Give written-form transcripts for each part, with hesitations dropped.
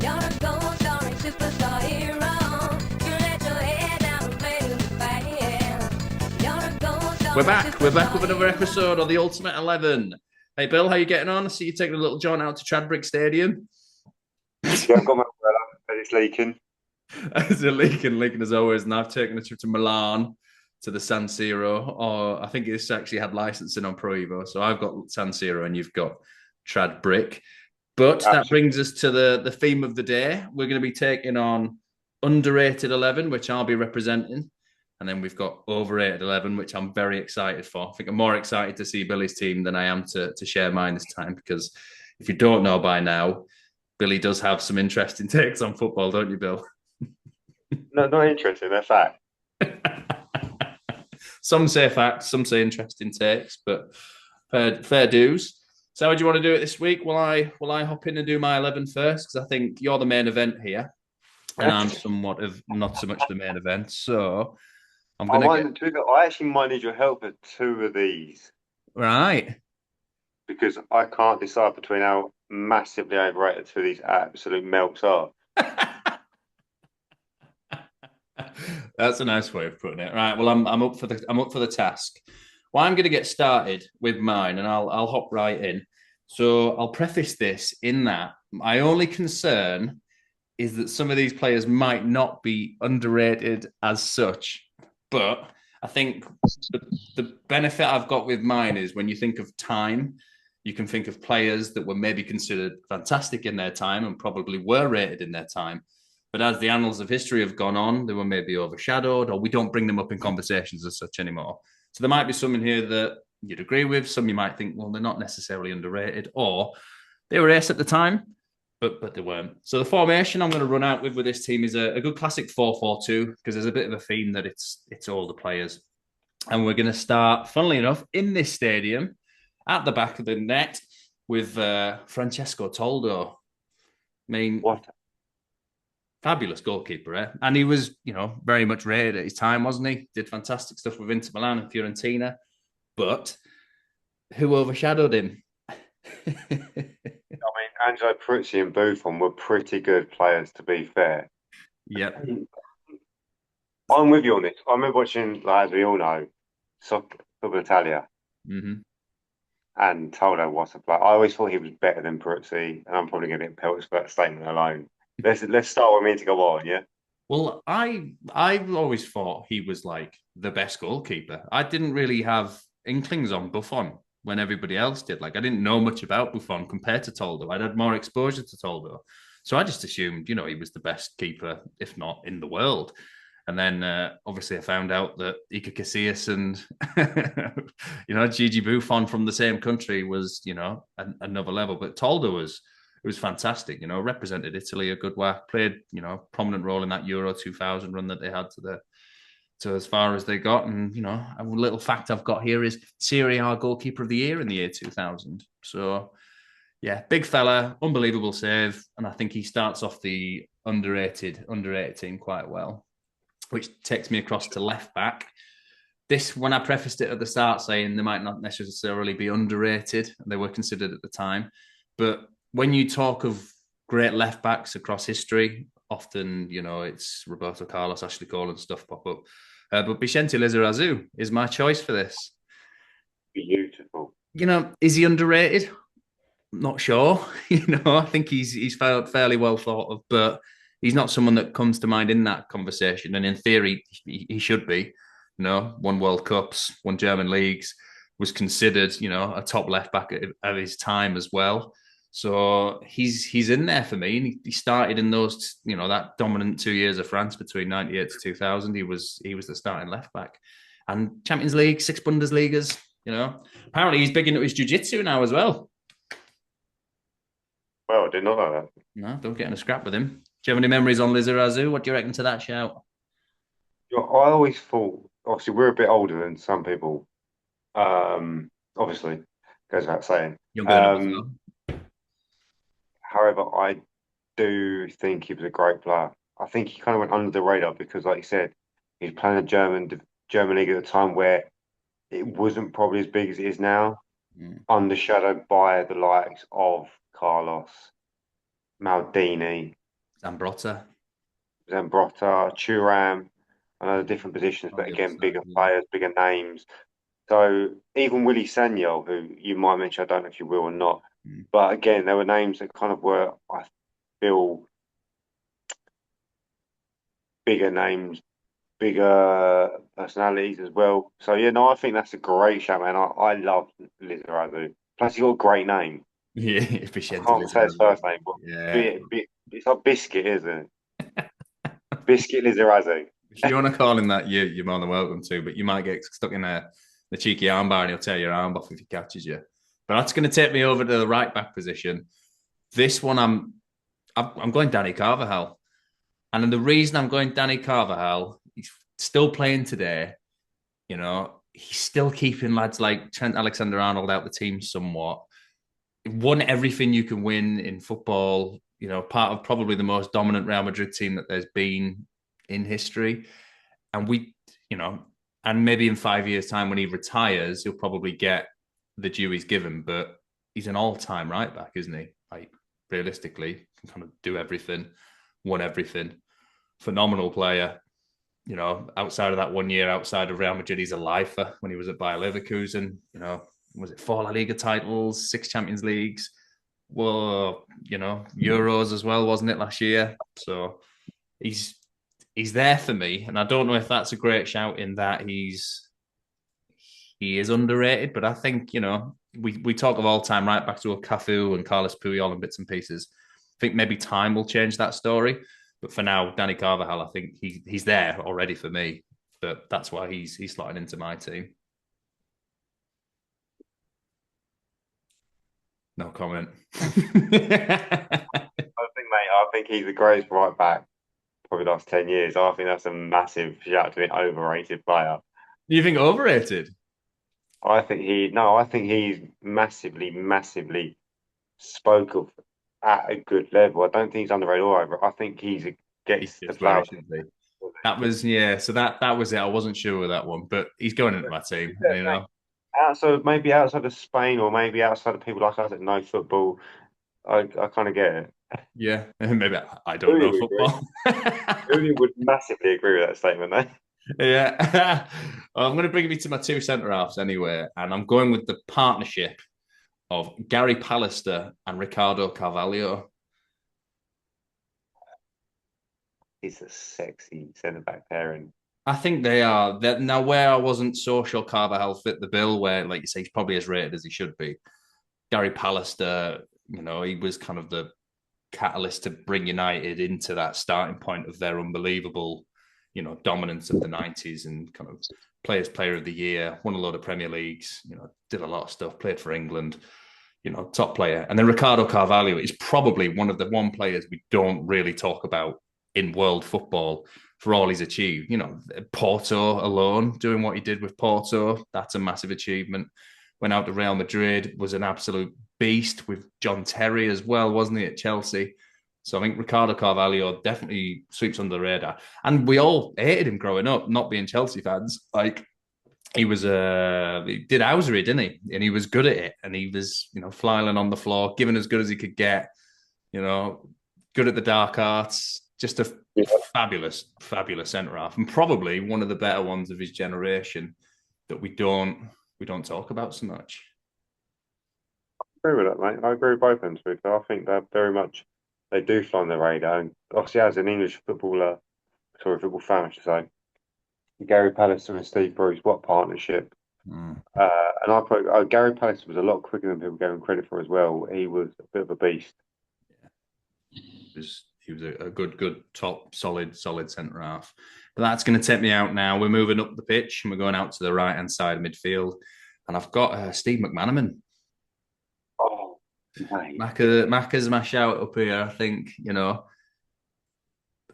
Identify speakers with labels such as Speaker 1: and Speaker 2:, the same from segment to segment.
Speaker 1: You're a gold starring superstar hero. You let your head down and play to the fan. You're a gold
Speaker 2: We're
Speaker 1: starring
Speaker 2: back. We're back with
Speaker 1: superstar
Speaker 2: another
Speaker 1: hero.
Speaker 2: episode of the Ultimate 11. Hey, Bill, how you getting on? I see you taking a little jaunt out to Chadbrick Stadium.
Speaker 3: Yeah, I've got my umbrella, but it's leaking.
Speaker 2: It's a leaking as always. And I've taken a trip to Milan to the San Siro. Or I think it's actually had licensing on Pro Evo. So I've got San Siro and you've got Trad But that
Speaker 3: Absolutely.
Speaker 2: brings us to the theme of the day. We're going to be taking on underrated 11, which I'll be representing. And then we've got overrated 11, which I'm very excited for. I think I'm more excited to see Billy's team than I am to share mine this time because if you don't know by now, Billy does have some interesting takes on football, don't you, Bill?
Speaker 3: No, not interesting. They're fact.
Speaker 2: Some say facts, some say interesting takes, but fair dues. So how do you want to do it this week? Will I hop in and do my 11 first? Because I think you're the main event here, and I'm somewhat of not so much the main event. So I'm
Speaker 3: I
Speaker 2: gonna get
Speaker 3: might, I actually might need your help with two of these
Speaker 2: right.
Speaker 3: because I can't decide between how massively overrated two of these absolute melts are.
Speaker 2: That's a nice way of putting it. Right. Well, I'm up for the task. Well, I'm going to get started with mine, and I'll hop right in. So I'll preface this in that my only concern is that some of these players might not be underrated as such, but I think the, the benefit I've got with mine is when you think of time, you can think of players that were maybe considered fantastic in their time and probably were rated in their time. But as the annals of history have gone on, they were maybe overshadowed, or we don't bring them up in conversations as such anymore. So there might be some in here that you'd agree with. Some you might think, well, they're not necessarily underrated, or they were ace at the time, but they weren't. So the formation I'm going to run out with this team is a good classic 4-4-2 because there's a bit of a theme that it's all the players. And we're going to start, funnily enough, in this stadium at the back of the net with Francesco Toldo. I mean,
Speaker 3: What?
Speaker 2: fabulous goalkeeper, eh? And he was, very much rated at his time, wasn't he? Did fantastic stuff with Inter Milan and Fiorentina. But who overshadowed him?
Speaker 3: I mean, Angelo Peruzzi and Buffon were pretty good players, to be fair.
Speaker 2: Yep.
Speaker 3: I'm with you on this. I remember watching, like, as we all know, Soccer Football Italia,
Speaker 2: Mm-hmm.
Speaker 3: and Toldo was a player. I always thought he was better than Peruzzi, and I'm probably going to get pelts for that statement alone. Let's start with me to go on, yeah?
Speaker 2: Well, I've always thought he was like the best goalkeeper. I didn't really have inklings on Buffon when everybody else did. Like I didn't know much about Buffon compared to Toldo. I'd had more exposure to Toldo. So I just assumed, he was the best keeper, if not in the world. And then obviously I found out that Iker Casillas and Gigi Buffon from the same country was another level. But Toldo was fantastic. Represented Italy a good work, played a prominent role in that Euro 2000 run that they had to as far as they got. And a little fact I've got here is Serie A goalkeeper of the year in the year 2000. So yeah, big fella, unbelievable save, and I think he starts off the underrated team quite well, which takes me across to left back. This, when I prefaced it at the start saying they might not necessarily be underrated, they were considered at the time, but when you talk of great left backs across history, often it's Roberto Carlos, Ashley Cole, and stuff pop up. But Vicente Lizarazu is my choice for this.
Speaker 3: Beautiful.
Speaker 2: Is he underrated? Not sure. I think he's fairly well thought of, but he's not someone that comes to mind in that conversation. And in theory, he should be. Won World Cups, won German leagues, was considered, a top left back at his time as well. So he's in there for me. And he started in those, that dominant 2 years of France between 98 to 2000. He was the starting left back. And Champions League, 6 Bundesligas, Apparently he's big into his jiu-jitsu now as well.
Speaker 3: Well, I did not know that.
Speaker 2: No, don't get in a scrap with him. Do you have any memories on Lizarazu? What do you reckon to that shout?
Speaker 3: I always thought, obviously, we're a bit older than some people. Obviously, goes without saying.
Speaker 2: Younger than us,
Speaker 3: Um,
Speaker 2: though.
Speaker 3: However, I do think he was a great player. I think he kind of went under the radar because, like you said, he's playing the German league at a time where it wasn't probably as big as it is now,
Speaker 2: Mm.
Speaker 3: undershadowed by the likes of Carlos, Maldini.
Speaker 2: Zambrotta
Speaker 3: Zambrotta, Thuram. I know the different positions,
Speaker 2: on
Speaker 3: but
Speaker 2: the other
Speaker 3: again,
Speaker 2: side.
Speaker 3: bigger
Speaker 2: Yeah.
Speaker 3: players, bigger names. So even Willie Sagnol, who you might mention, I don't know if you will or not,
Speaker 2: Mm.
Speaker 3: but again, there were names that kind of were, I feel, bigger names, bigger personalities as well. So yeah, no, I think that's a great shout, man. I love Lizarazu. Plus, he's got a great name.
Speaker 2: Yeah,
Speaker 3: I
Speaker 2: Vicente
Speaker 3: can't say his
Speaker 2: Lizarazu.
Speaker 3: first name, but
Speaker 2: Yeah.
Speaker 3: it's like Biscuit, isn't it? Biscuit Lizarazu.
Speaker 2: If you want to call him that, you're more than welcome to, but you might get stuck in the cheeky armbar and he'll tear your arm off if he catches you. But that's going to take me over to the right back position. This one, I'm going Danny Carvajal. And the reason I'm going Danny Carvajal, he's still playing today. You know, he's still keeping lads like Trent Alexander-Arnold out the team somewhat. He won everything you can win in football. You know, part of probably the most dominant Real Madrid team that there's been in history. And you know, and maybe in 5 years' time when he retires, he'll probably get the due he's given. But he's an all-time right back, isn't he? Like realistically, can kind of do everything, won everything. Phenomenal player. You know, outside of that 1 year outside of Real Madrid, he's a lifer when he was at Bayer Leverkusen. You know, was it 4 La Liga titles, 6 Champions Leagues? Well, you know, Euros as well, wasn't it last year? So he's he's there for me, and I don't know if that's a great shout in that he is underrated, but I think you know we talk of all time right back to a Cafu and Carlos Puyol and bits and pieces. I think maybe time will change that story, but for now, Danny Carvajal, I think he's there already for me. But that's why he's slotting into my team. No comment.
Speaker 3: I think, mate, I think he's the greatest right back probably the last 10 years. I think that's a massive shout to an overrated player.
Speaker 2: You think overrated?
Speaker 3: I think he's massively, massively spoke of at a good level. I don't think he's underrated or over. I think
Speaker 2: He
Speaker 3: gets the
Speaker 2: fits where he
Speaker 3: flowers.
Speaker 2: should be. That was yeah. So that was it. I wasn't sure with that one, but he's going into my team.
Speaker 3: Yeah,
Speaker 2: You
Speaker 3: mate.
Speaker 2: know,
Speaker 3: Maybe outside of Spain or maybe outside of people like us that know football, I kind of get it.
Speaker 2: yeah. Maybe I don't
Speaker 3: Julian
Speaker 2: know
Speaker 3: would agree.
Speaker 2: football.
Speaker 3: Julian would massively agree with that statement, though.
Speaker 2: Yeah. Well, I'm going to bring you to my two centre halves anyway, and I'm going with the partnership of Gary Pallister and Ricardo Carvalho.
Speaker 3: He's a sexy centre back pairing.
Speaker 2: I think they are. Now, where I wasn't so sure Carvalho fit the bill, where, like you say, he's probably as rated as he should be. Gary Pallister, you know, he was kind of the catalyst to bring United into that starting point of their unbelievable, you know, dominance of the 90s and kind of player of the year, won a lot of Premier Leagues, you know, did a lot of stuff, played for England, you know, top player. And then Ricardo Carvalho is probably one of the one players we don't really talk about in world football for all he's achieved. You know, Porto alone, doing what he did with Porto, that's a massive achievement. Went out to Real Madrid, was an absolute beast with John Terry as well, wasn't he, at Chelsea? So I think Ricardo Carvalho definitely sweeps under the radar. And we all hated him growing up, not being Chelsea fans. Like he did housery, didn't he? And he was good at it. And he was, you know, flying on the floor, giving as good as he could get, you know, good at the dark arts, just a
Speaker 3: Yeah,
Speaker 2: fabulous, fabulous centre half, and probably one of the better ones of his generation that we don't talk about so much.
Speaker 3: I agree with that, mate. I agree with both of them, to be fair. I think that very much they do fly on the radar. And obviously, as an English footballer, sorry, football fan, I should say, Gary Pallister and Steve Bruce, what partnership.
Speaker 2: Mm.
Speaker 3: And I put Gary Pallister was a lot quicker than people gave him credit for as well. He was a bit of a beast.
Speaker 2: He was a good, top, solid centre half. But that's going to take me out now. We're moving up the pitch and we're going out to the right hand side of midfield. And I've got Steve McManaman.
Speaker 3: Oh, mate.
Speaker 2: Macca's my shout up here. I think, you know,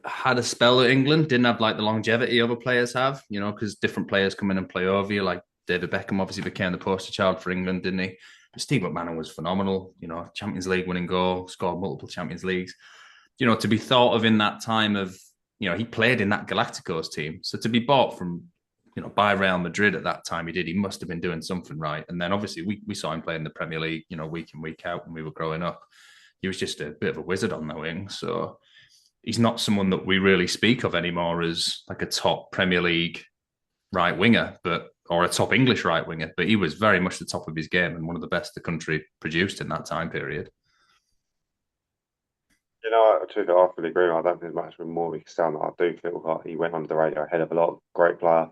Speaker 2: had a spell at England, didn't have like the longevity other players have, you know, because different players come in and play over you. Like David Beckham obviously became the poster child for England, didn't he? But Steve McManaman was phenomenal, you know, Champions League winning goal, scored multiple Champions Leagues. You know, to be thought of in that time of, you know, he played in that Galacticos team. So to be bought from, you know, by Real Madrid at that time, he must have been doing something right. And then obviously we saw him play in the Premier League, you know, week in, week out when we were growing up. He was just a bit of a wizard on the wing. So he's not someone that we really speak of anymore as like a top Premier League right winger, but or a top English right winger. But he was very much the top of his game and one of the best the country produced in that time period.
Speaker 3: I fully agree. I don't think there's much more we can say on that. I do feel like he went under the radar ahead of a lot of great player.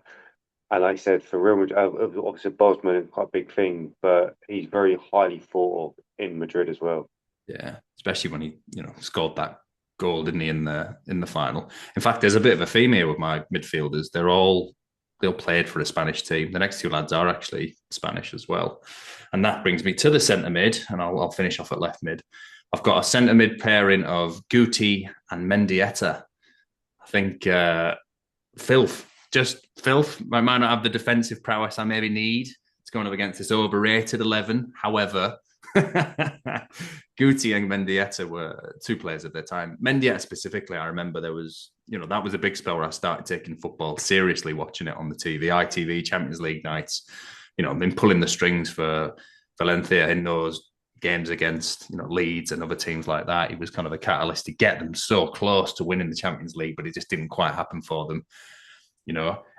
Speaker 3: And like I said, for Real Madrid, obviously Bosman, quite a big thing, but he's very highly thought of in Madrid as well.
Speaker 2: Yeah, especially when he scored that goal, didn't he, in the final? In fact, there's a bit of a theme here with my midfielders. They all played for a Spanish team. The next two lads are actually Spanish as well, and that brings me to the centre mid, and I'll finish off at left mid. I've got a centre mid pairing of Guti and Mendieta. I think filth, just filth. I might not have the defensive prowess I maybe need. It's going up against this overrated 11. However, Guti and Mendieta were two players at their time. Mendieta specifically, I remember there was, that was a big spell where I started taking football seriously, watching it on the TV, ITV Champions League nights. Been pulling the strings for Valencia in those games against Leeds and other teams like that. He was kind of a catalyst to get them so close to winning the Champions League, but it just didn't quite happen for them.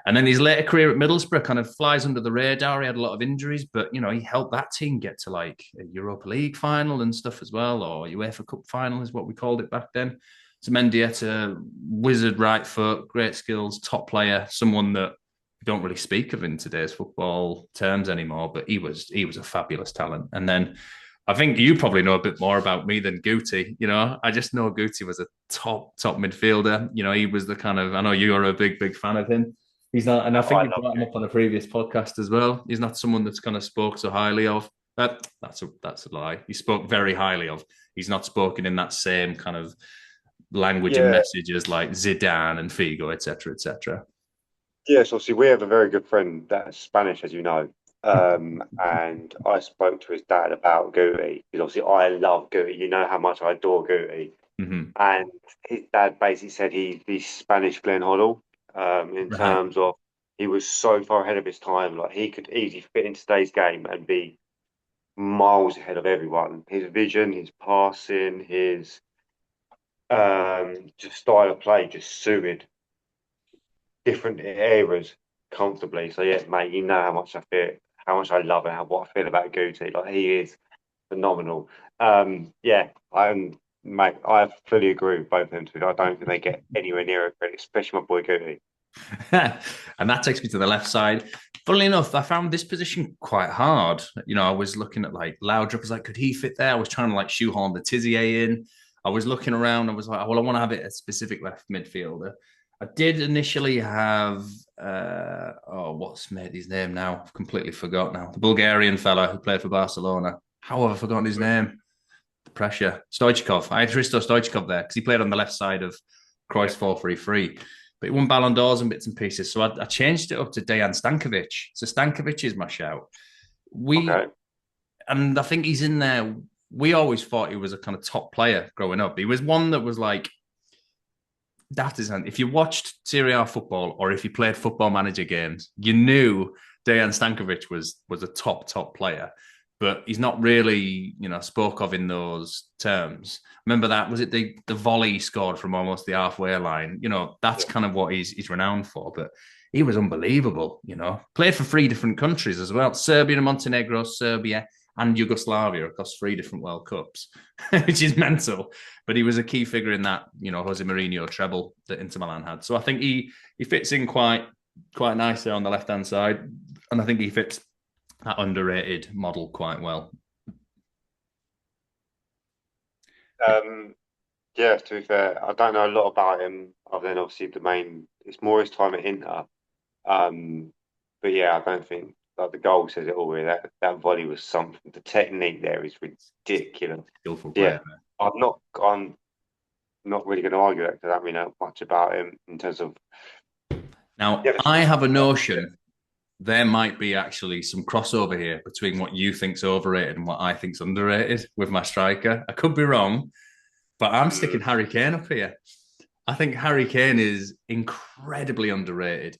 Speaker 2: And then his later career at Middlesbrough kind of flies under the radar. He had a lot of injuries, but he helped that team get to like a Europa League final and stuff as well, or UEFA Cup final is what we called it back then. So Mendieta, wizard right foot, great skills, top player, someone that we don't really speak of in today's football terms anymore, but he was a fabulous talent. And then I think you probably know a bit more about me than Guti. I just know Guti was a top midfielder. He was the kind of, I know you're a big fan of him. He's not, and I think
Speaker 3: I
Speaker 2: we
Speaker 3: love
Speaker 2: brought him up on a previous podcast as well. He's not someone that's kind of spoke so highly of. That's a lie. He spoke very highly of. He's not spoken in that same kind of language and
Speaker 3: Yeah,
Speaker 2: messages like Zidane and Figo, etc., etc.
Speaker 3: yes, obviously we have a very good friend that's Spanish, as you know. And I spoke to his dad about Guti because obviously I love Guti. You know how much I adore Guti.
Speaker 2: Mm-hmm.
Speaker 3: And his dad basically said he's Spanish Glenn Hoddle, in
Speaker 2: Right.
Speaker 3: terms of he was so far ahead of his time. Like he could easily fit in today's game and be miles ahead of everyone. His vision, his passing, his just style of play just suited different eras comfortably. So yeah, mate, you know how much I feel, how much I love and what I feel about Guti. Like he is phenomenal. Yeah, mate, I fully agree with both of them two. I don't think they get anywhere near a credit, especially my boy Guti.
Speaker 2: And that takes me to the left side. Funnily enough, I found this position quite hard. I was looking at like Laudrup, I was like, could he fit there? I was trying to like shoehorn the Tizier in. I was looking around, I was like, well, I want to have it a specific left midfielder. I did initially have what's made his name now? I've completely forgot now. The Bulgarian fella who played for Barcelona. How have I forgotten his name? The pressure. Stoichkov. I had Hristo Stoichkov there because he played on the left side of Cruyff's 4-3-3. But he won Ballon d'Ors and bits and pieces. So I changed it up to Dejan Stankovic. So Stankovic is my shout.
Speaker 3: Okay.
Speaker 2: And I think he's in there. We always thought he was a kind of top player growing up. He was one that was like, that isn't. If you watched Serie A football or if you played Football Manager games, you knew Dejan Stankovic was a top player, but he's not really spoke of in those terms. Remember that, was it the volley he scored from almost the halfway line? That's kind of what he's renowned for. But he was unbelievable. Played for 3 different countries as well: Serbia and Montenegro, Serbia and Yugoslavia across 3 different World Cups, which is mental. But he was a key figure in that, Jose Mourinho treble that Inter Milan had. So I think he fits in quite nicely on the left hand side, and I think he fits that underrated model quite well.
Speaker 3: Um, yeah, to be fair, I don't know a lot about him other than obviously the main. It's more his time at Inter. Um, but yeah, I don't think like the goal says it all. Really. That volley was something. The technique there is ridiculous.
Speaker 2: Skillful
Speaker 3: Yeah,
Speaker 2: player.
Speaker 3: I'm not really going to argue that because I don't really know much about him in terms of.
Speaker 2: Now,
Speaker 3: Yeah,
Speaker 2: I have a notion there might be actually some crossover here between what you think's overrated and what I think's underrated with my striker. I could be wrong, but I'm sticking Harry Kane up here. I think Harry Kane is incredibly underrated.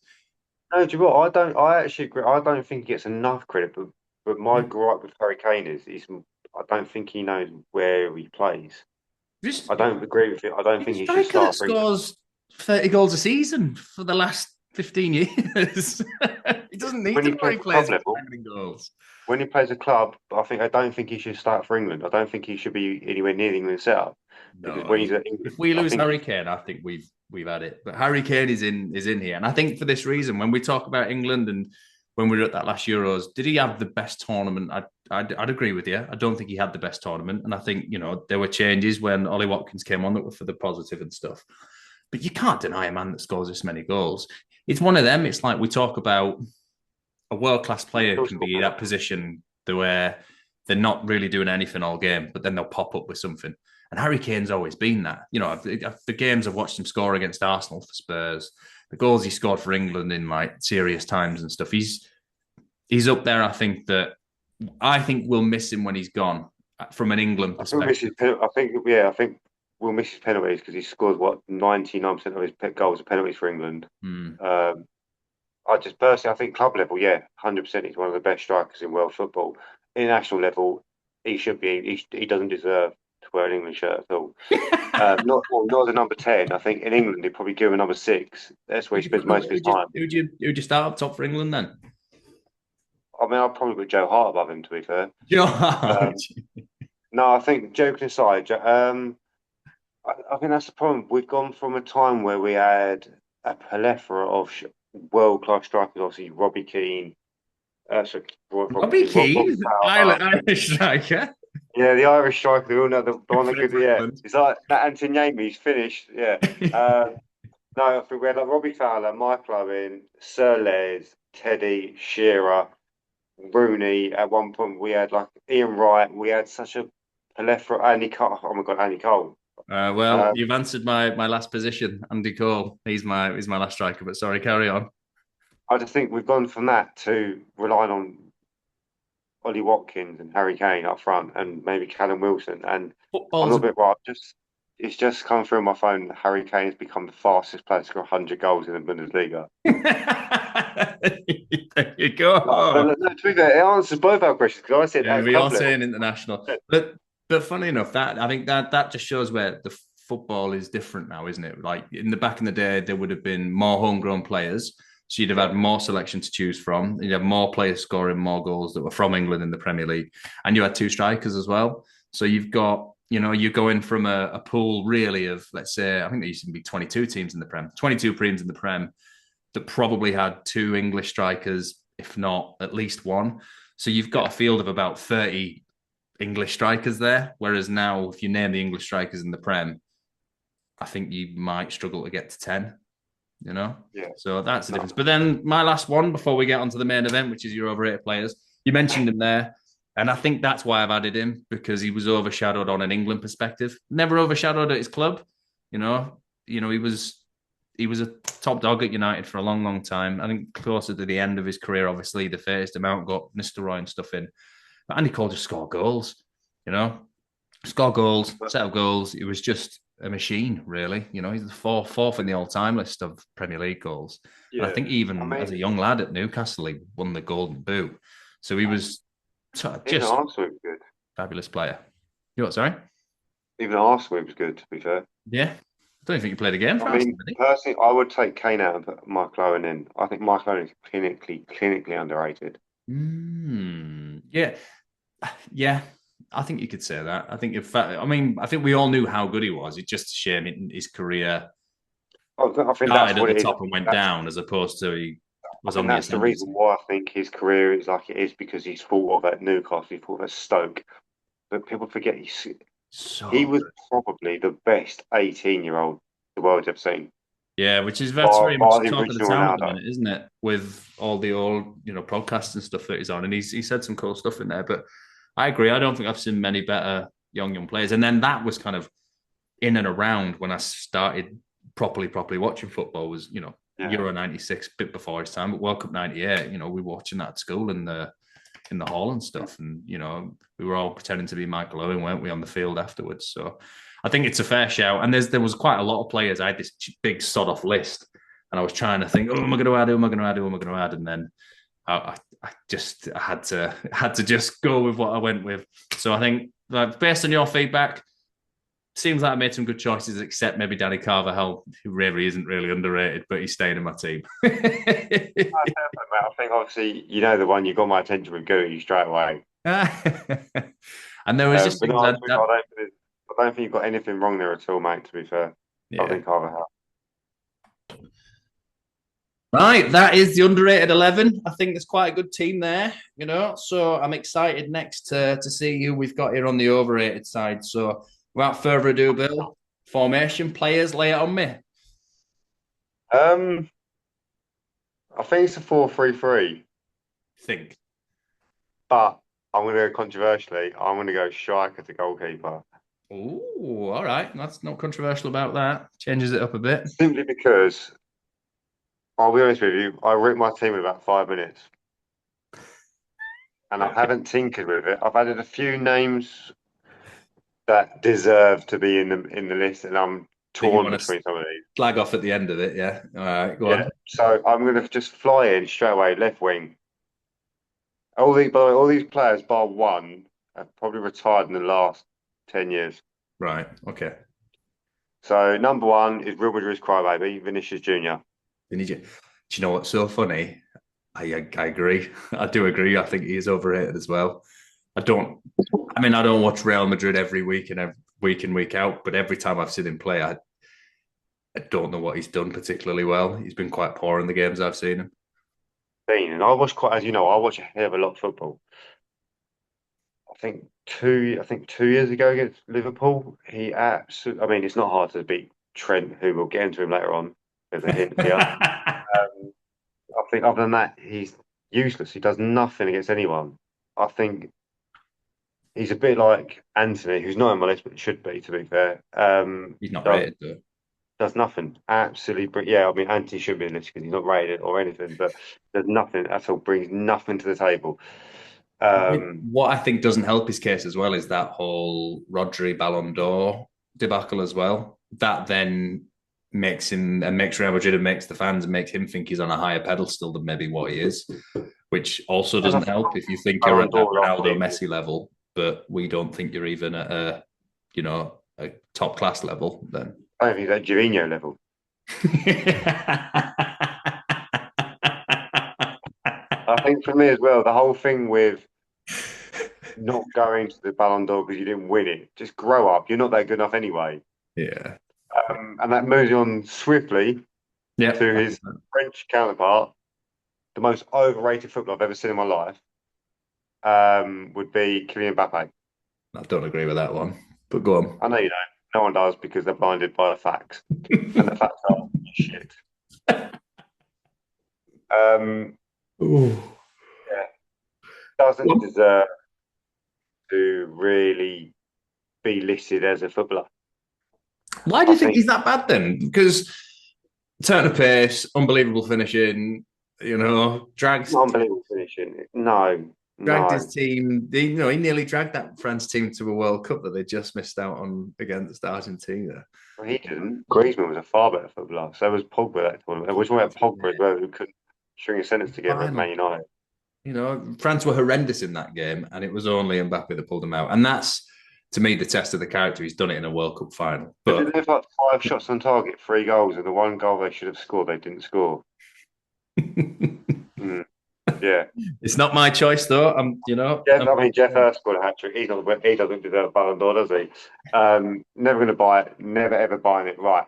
Speaker 3: no, do you know what? I don't. I actually agree. I don't think he gets enough credit. But my gripe with Harry Kane is I don't think he knows where he plays.
Speaker 2: Just
Speaker 3: I don't agree with it. I don't
Speaker 2: He's
Speaker 3: think
Speaker 2: a
Speaker 3: he should
Speaker 2: striker that
Speaker 3: start for England.
Speaker 2: scores 30 goals a season for the last 15 years. He doesn't need
Speaker 3: When
Speaker 2: to
Speaker 3: he
Speaker 2: know
Speaker 3: plays
Speaker 2: he
Speaker 3: for club
Speaker 2: plays for
Speaker 3: level,
Speaker 2: banging goals.
Speaker 3: when he plays a club, I don't think he should start for England. I don't think he should be anywhere near the England setup because
Speaker 2: No,
Speaker 3: when he's at England,
Speaker 2: if we
Speaker 3: I
Speaker 2: lose
Speaker 3: think
Speaker 2: Harry Kane, I think we've had it. But Harry Kane is in here, and I think for this reason, when we talk about England and when we were at that last Euros, did he have the best tournament? I'd agree with you. I don't think he had the best tournament, and I think there were changes when Ollie Watkins came on that were for the positive and stuff. But you can't deny a man that scores this many goals. It's one of them. It's like we talk about a world class player
Speaker 3: he'll
Speaker 2: can
Speaker 3: score
Speaker 2: be that
Speaker 3: penalties.
Speaker 2: position where they're not really doing anything all game, but then they'll pop up with something. And Harry Kane's always been that. The games I've watched him score against Arsenal for Spurs, the goals he scored for England in like serious times and stuff. He's up there. I think we'll miss him when he's gone from an England
Speaker 3: I think
Speaker 2: perspective.
Speaker 3: I think we'll miss his penalties because he scores what 99% of his goals are penalties for England.
Speaker 2: Hmm.
Speaker 3: I just personally, I think club level, yeah, 100%. He's one of the best strikers in world football. International level, he should be. He doesn't deserve to wear an England shirt at all. Not as a number 10. I think in England they'd probably give him a number 6. That's where he
Speaker 2: Who'd you
Speaker 3: spends
Speaker 2: put
Speaker 3: most of his time.
Speaker 2: who'd you start up top for England then?
Speaker 3: I mean, I'd probably put Joe Hart above him, to be fair.
Speaker 2: Joe.
Speaker 3: Um, no, I think joking aside, I think that's the problem. We've gone from a time where we had a plethora of world-class strikers. Obviously, Robbie Keane,
Speaker 2: Robbie
Speaker 3: Robbie
Speaker 2: Keane,
Speaker 3: Fowler.
Speaker 2: Irish striker.
Speaker 3: Yeah, the Irish striker, we all know the one that
Speaker 2: Played
Speaker 3: could,
Speaker 2: for
Speaker 3: yeah.
Speaker 2: England.
Speaker 3: It's like that Antonyami, he's finished. Yeah. No, I think we had like Robbie Fowler, Michael Owen, Sir Les, Teddy, Shearer, Rooney. At one point, we had like Ian Wright. We had such a plethora. Andy Cole. Oh my God, Andy Cole.
Speaker 2: Well,
Speaker 3: Um,
Speaker 2: you've answered my last position, Andy Cole. He's my last striker. But sorry, carry on.
Speaker 3: I just think we've gone from that to relying on Ollie Watkins and Harry Kane up front, and maybe Callum Wilson. And I'm
Speaker 2: Football's
Speaker 3: not a bit right. It's just come through my phone. Harry Kane has become the fastest player to score 100 goals in the Bundesliga.
Speaker 2: There you go.
Speaker 3: No, to be fair, it answers both our questions because I said
Speaker 2: Yeah,
Speaker 3: at
Speaker 2: we are
Speaker 3: club level.
Speaker 2: saying international, but funny enough, that I think that just shows where the football is different now, isn't it? Like back in the day, there would have been more homegrown players, so you'd have
Speaker 3: Yeah,
Speaker 2: had more selection to choose from. You'd have more players scoring more goals that were from England in the Premier League, and you had two strikers as well. So you've got you're going from a pool really of, let's say, I think there used to be 22 teams in the Prem, 22 teams in the Prem that probably had two English strikers, if not at least one. So you've got
Speaker 3: yeah,
Speaker 2: a field of about 30 English strikers there. Whereas now, if you name the English strikers in the Prem, I think you might struggle to get to 10, you know?
Speaker 3: yeah.
Speaker 2: So that's the
Speaker 3: No,
Speaker 2: difference. But then my last one before we get onto the main event, which is your overrated players, you mentioned him there. And I think that's why I've added him, because he was overshadowed on an England perspective. Never overshadowed at his club. You know, he was a top dog at United for a long, long time. I think closer to the end of his career, obviously, the first amount got Nistelrooy and stuff in. But Andy Cole just scored goals, you know, score goals, set up goals. It was just a machine, really. He's the fourth in the all-time list of Premier League goals. And I
Speaker 3: yeah.
Speaker 2: think
Speaker 3: I
Speaker 2: even as
Speaker 3: mean,
Speaker 2: a young lad at Newcastle, he won the Golden Boot. So he was
Speaker 3: even
Speaker 2: just
Speaker 3: Arsenal was good.
Speaker 2: fabulous player. You what? Sorry.
Speaker 3: Even Arsenal was good, to be fair.
Speaker 2: Yeah. I don't think he played a game
Speaker 3: I
Speaker 2: for
Speaker 3: mean,
Speaker 2: Arsenal, did
Speaker 3: personally, I would take Kane out and put Michael Owen in. I think Michael Owen is clinically underrated.
Speaker 2: he? Yeah. Yeah, I think you could say that. I think, in fact, I mean, I think we all knew how good he was. It's just a shame his career
Speaker 3: I think that's
Speaker 2: started at
Speaker 3: what
Speaker 2: the
Speaker 3: it is.
Speaker 2: top and went down, as opposed to he
Speaker 3: I
Speaker 2: was
Speaker 3: think
Speaker 2: on the
Speaker 3: that's the reason
Speaker 2: ascendancy.
Speaker 3: why I think his career is like it is because he's fought of at Newcastle, he fought at Stoke. But people forget he
Speaker 2: So
Speaker 3: was
Speaker 2: good.
Speaker 3: probably the best 18-year-old the world's ever seen.
Speaker 2: Yeah, that's very
Speaker 3: Bar
Speaker 2: much
Speaker 3: the
Speaker 2: talk of the
Speaker 3: original
Speaker 2: town at the
Speaker 3: Ronaldo.
Speaker 2: minute, isn't it? With all the old, podcasts and stuff that he's on, and he said some cool stuff in there. But I agree. I don't think I've seen many better young players. And then that was kind of in and around when I started properly watching football. Was
Speaker 3: Yeah.
Speaker 2: Euro '96, bit before his time, but World Cup '98. We were watching that at school in the hall and stuff, and we were all pretending to be Michael Owen, weren't we, on the field afterwards? So I think it's a fair shout. And there was quite a lot of players. I had this big sod off list, and I was trying to think, oh, am I going to add? Who am I going to add? Who am I going to add? And then I had to just go with what I went with. So I think, based on your feedback, seems like I made some good choices, except maybe Danny Carvajal, who really isn't really underrated, but he's staying in my team.
Speaker 3: I think obviously you know the one you got my attention with Goody straight away.
Speaker 2: And there was just
Speaker 3: But
Speaker 2: things
Speaker 3: no, I don't think you've got anything wrong there at all, mate. To be fair, I
Speaker 2: yeah.
Speaker 3: think Carvajal.
Speaker 2: Right, that is the underrated 11. I think there's quite a good team there, you know. So I'm excited next to see who we've got here on the overrated side. So without further ado, Bill, formation players, lay it on me.
Speaker 3: Um, I think it's a 4-3-3,
Speaker 2: Think.
Speaker 3: but I'm going to go controversially. I'm going to go striker to goalkeeper
Speaker 2: Oh, all right. That's not controversial about that. Changes it up a bit.
Speaker 3: simply because I'll be honest with you. I wrote my team in about 5 minutes, and I haven't tinkered with it. I've added a few names that deserve to be in the list, and I'm
Speaker 2: That you
Speaker 3: torn
Speaker 2: want to
Speaker 3: between some of these.
Speaker 2: flag off at the end of it, yeah. All right, go
Speaker 3: Yeah,
Speaker 2: on.
Speaker 3: so I'm going to just fly in straight away, left wing. By the way, all these players, bar one, have probably retired in the last 10 years.
Speaker 2: Right, okay.
Speaker 3: So number one is Real Madrid's crybaby, Vinicius Junior.
Speaker 2: Do you know what's so funny? I agree. I do agree. I think he is overrated as well. I don't. I mean, I don't watch Real Madrid every week and week in week out, but every time I've seen him play, I don't know what he's done particularly well. He's been quite poor in the games I've seen him.
Speaker 3: And I watch quite, as you know, I watch a hell of a lot of football. I think 2 years ago against Liverpool, he absolutely. I mean, it's not hard to beat Trent, who we'll get into him later on. There's a hint here. I think other than that, he's useless. He does nothing against anyone. I think he's a bit like Anthony, who's not on my list, but should be, to be fair.
Speaker 2: He's not
Speaker 3: Does
Speaker 2: rated though.
Speaker 3: does nothing. Absolutely, yeah. I mean, Anthony should be in this because he's not rated or anything, but does nothing at all. Brings nothing to the table. Um,
Speaker 2: What I think doesn't help his case as well is that whole Rodri Ballon d'Or debacle as well. That then makes him and makes Real Madrid and makes the fans and makes him think he's on a higher pedestal than maybe what he is, which also
Speaker 3: and I
Speaker 2: doesn't
Speaker 3: think
Speaker 2: help if you think you're
Speaker 3: Ballon
Speaker 2: at that
Speaker 3: d'Or last
Speaker 2: Ronaldo
Speaker 3: season.
Speaker 2: Messi level, but we don't think you're even at a a top class level. Then
Speaker 3: I don't think he's at Gervinho level. I think for me as well, the whole thing with not going to the Ballon d'Or because you didn't win it, just grow up. You're not that good enough anyway.
Speaker 2: yeah,
Speaker 3: And that moves on swiftly
Speaker 2: yeah.
Speaker 3: to his French counterpart, the most overrated footballer I've ever seen in my life, would be Kylian Mbappe.
Speaker 2: I don't agree with that one, but go on.
Speaker 3: I know you don't. No one does because they're blinded by the facts, and the facts are shit. Um,
Speaker 2: Ooh.
Speaker 3: yeah, doesn't deserve to really be listed as a footballer.
Speaker 2: Why do
Speaker 3: I
Speaker 2: you think
Speaker 3: think
Speaker 2: he's that bad then? Because turn of pace, unbelievable finishing,
Speaker 3: unbelievable finishing. No,
Speaker 2: dragged his
Speaker 3: no,
Speaker 2: team. He nearly dragged that France team to a World Cup that they just missed out on against Argentina.
Speaker 3: he didn't. Griezmann was a far better footballer. So was Pogba that tournament. We're talking about Pogba as well, who couldn't string a sentence together at Man
Speaker 2: Final.
Speaker 3: United.
Speaker 2: France were horrendous in that game, and it was only Mbappe that pulled them out. And that's, to me, the test of the character. He's done it in a World Cup final.
Speaker 3: But did
Speaker 2: But
Speaker 3: they have like 5 shots on target, 3 goals, and the one goal they should have scored, they didn't score? Mm, yeah.
Speaker 2: it's not my choice, though.
Speaker 3: I mean, Jeff Hurst scored a hat trick. He doesn't deserve a Ballon d'Or, does he? Never going to buy it. Never ever buying it. Right.